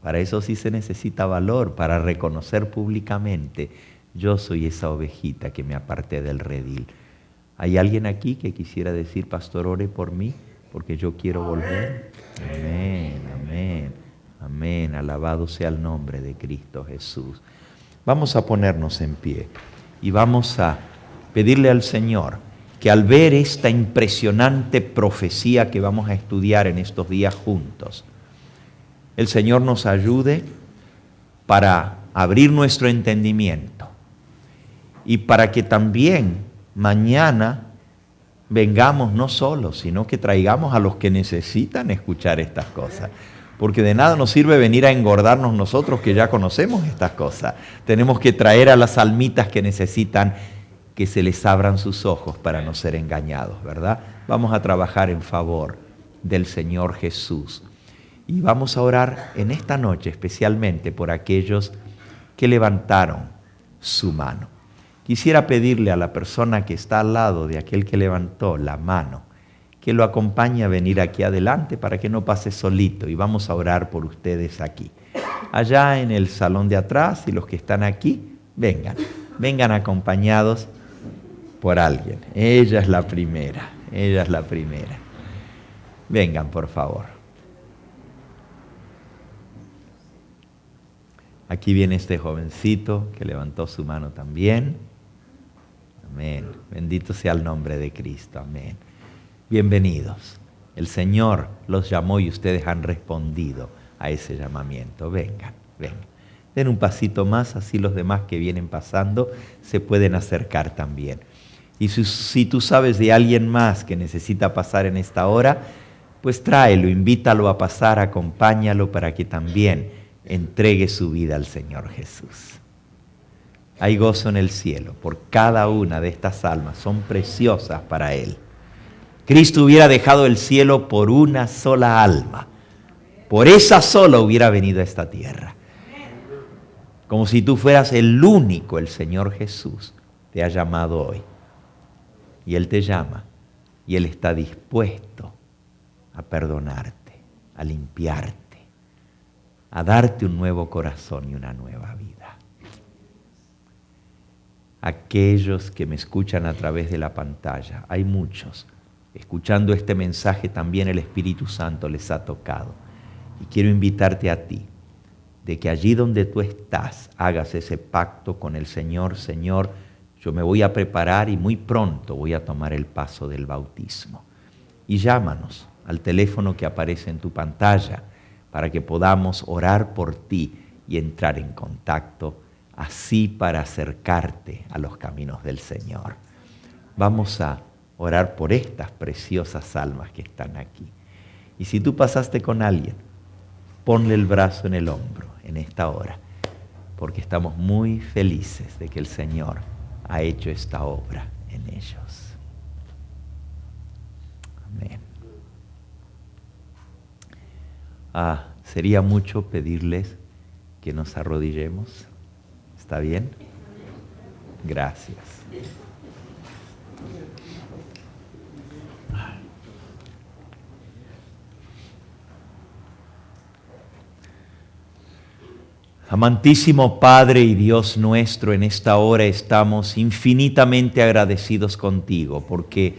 Para eso sí se necesita valor, para reconocer públicamente, yo soy esa ovejita que me aparté del redil. ¿Hay alguien aquí que quisiera decir, pastor, ore por mí, porque yo quiero volver? Amén, amén, amén. Alabado sea el nombre de Cristo Jesús. Vamos a ponernos en pie y vamos a pedirle al Señor que al ver esta impresionante profecía que vamos a estudiar en estos días juntos, el Señor nos ayude para abrir nuestro entendimiento y para que también mañana vengamos no solos, sino que traigamos a los que necesitan escuchar estas cosas. Porque de nada nos sirve venir a engordarnos nosotros que ya conocemos estas cosas. Tenemos que traer a las almitas que necesitan que se les abran sus ojos para no ser engañados, ¿verdad? Vamos a trabajar en favor del Señor Jesús. Y vamos a orar en esta noche especialmente por aquellos que levantaron su mano. quisiera pedirle a la persona que está al lado de aquel que levantó la mano, que lo acompañe a venir aquí adelante para que no pase solito, y vamos a orar por ustedes aquí. Allá en el salón de atrás, y los que están aquí, vengan acompañados por alguien. Ella es la primera. Vengan, por favor. Aquí viene este jovencito que levantó su mano también. Amén. Bendito sea el nombre de Cristo. Amén. Bienvenidos. El Señor los llamó y ustedes han respondido a ese llamamiento. Vengan. Den un pasito más, así los demás que vienen pasando se pueden acercar también. Y si tú sabes de alguien más que necesita pasar en esta hora, pues tráelo, invítalo a pasar, acompáñalo para que también entregue su vida al Señor Jesús. Hay gozo en el cielo por cada una de estas almas, son preciosas para Él. Cristo hubiera dejado el cielo por una sola alma, por esa sola hubiera venido a esta tierra. Como si tú fueras el único, el Señor Jesús te ha llamado hoy. Y Él te llama, y Él está dispuesto a perdonarte, a limpiarte, a darte un nuevo corazón y una nueva vida. Aquellos que me escuchan a través de la pantalla, hay muchos, escuchando este mensaje también el Espíritu Santo les ha tocado. Y quiero invitarte a ti, de que allí donde tú estás, hagas ese pacto con el Señor. Señor, yo me voy a preparar y muy pronto voy a tomar el paso del bautismo. Y llámanos al teléfono que aparece en tu pantalla para que podamos orar por ti y entrar en contacto, así para acercarte a los caminos del Señor. Vamos a orar por estas preciosas almas que están aquí. Y si tú pasaste con alguien, ponle el brazo en el hombro en esta hora, porque estamos muy felices de que el Señor ha hecho esta obra en ellos. Amén. Sería mucho pedirles que nos arrodillemos. ¿Está bien? Gracias. Amantísimo Padre y Dios nuestro, en esta hora estamos infinitamente agradecidos contigo porque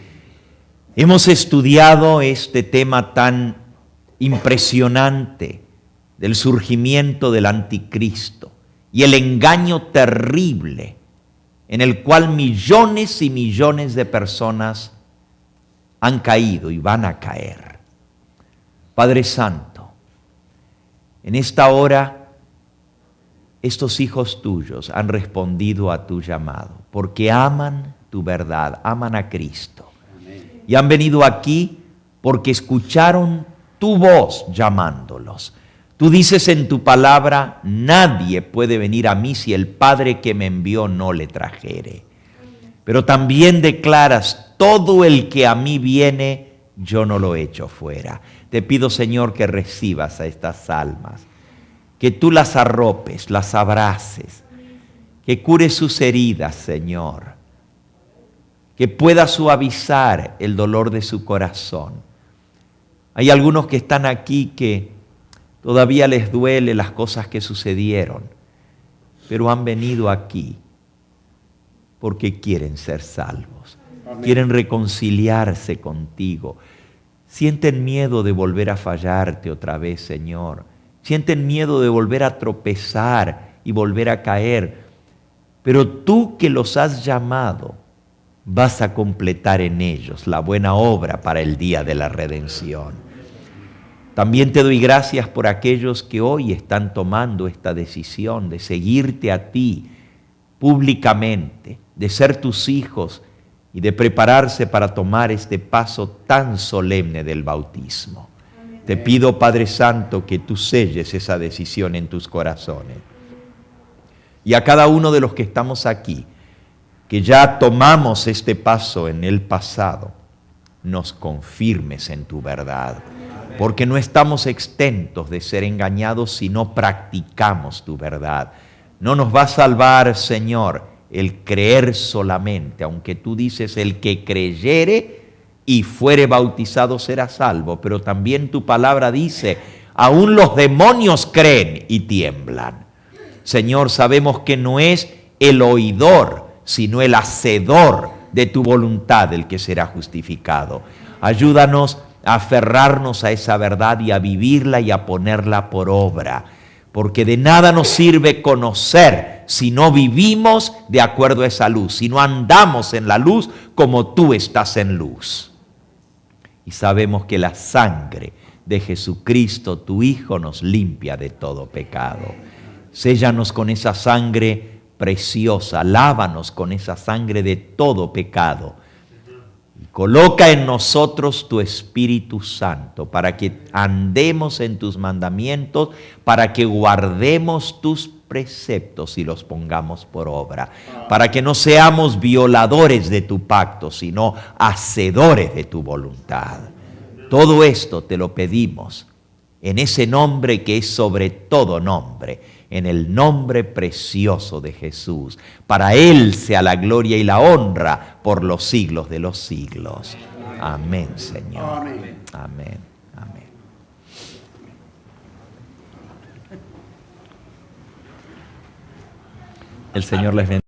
hemos estudiado este tema tan impresionante del surgimiento del anticristo y el engaño terrible en el cual millones y millones de personas han caído y van a caer. Padre Santo, en esta hora estos hijos tuyos han respondido a tu llamado porque aman tu verdad, aman a Cristo. Amén. Y han venido aquí porque escucharon tu voz llamándolos. Tú dices en tu palabra, nadie puede venir a mí si el Padre que me envió no le trajere. Pero también declaras, todo el que a mí viene, yo no lo echo fuera. Te pido, Señor, que recibas a estas almas, que tú las arropes, las abraces, que cures sus heridas, Señor, que pueda suavizar el dolor de su corazón. Hay algunos que están aquí que todavía les duele las cosas que sucedieron, pero han venido aquí porque quieren ser salvos, amén, quieren reconciliarse contigo, sienten miedo de volver a fallarte otra vez, Señor. Sienten miedo de volver a tropezar y volver a caer. Pero tú que los has llamado, vas a completar en ellos la buena obra para el día de la redención. También te doy gracias por aquellos que hoy están tomando esta decisión de seguirte a ti públicamente, de ser tus hijos y de prepararse para tomar este paso tan solemne del bautismo. Te pido, Padre Santo, que tú selles esa decisión en tus corazones. Y a cada uno de los que estamos aquí, que ya tomamos este paso en el pasado, nos confirmes en tu verdad. Porque no estamos exentos de ser engañados si no practicamos tu verdad. No nos va a salvar, Señor, el creer solamente, aunque tú dices el que creyere y fuere bautizado será salvo, pero también tu palabra dice, aún los demonios creen y tiemblan. Señor, sabemos que no es el oidor, sino el hacedor de tu voluntad el que será justificado. Ayúdanos a aferrarnos a esa verdad y a vivirla y a ponerla por obra, porque de nada nos sirve conocer si no vivimos de acuerdo a esa luz, si no andamos en la luz como tú estás en luz. Y sabemos que la sangre de Jesucristo, tu Hijo, nos limpia de todo pecado. Séllanos con esa sangre preciosa, lávanos con esa sangre de todo pecado. Y coloca en nosotros tu Espíritu Santo para que andemos en tus mandamientos, para que guardemos tus preceptos y los pongamos por obra, para que no seamos violadores de tu pacto, sino hacedores de tu voluntad. Todo esto te lo pedimos en ese nombre que es sobre todo nombre, en el nombre precioso de Jesús. Para Él sea la gloria y la honra por los siglos de los siglos. Amén, Señor. Amén. Amén. Amén. El Señor les bendiga.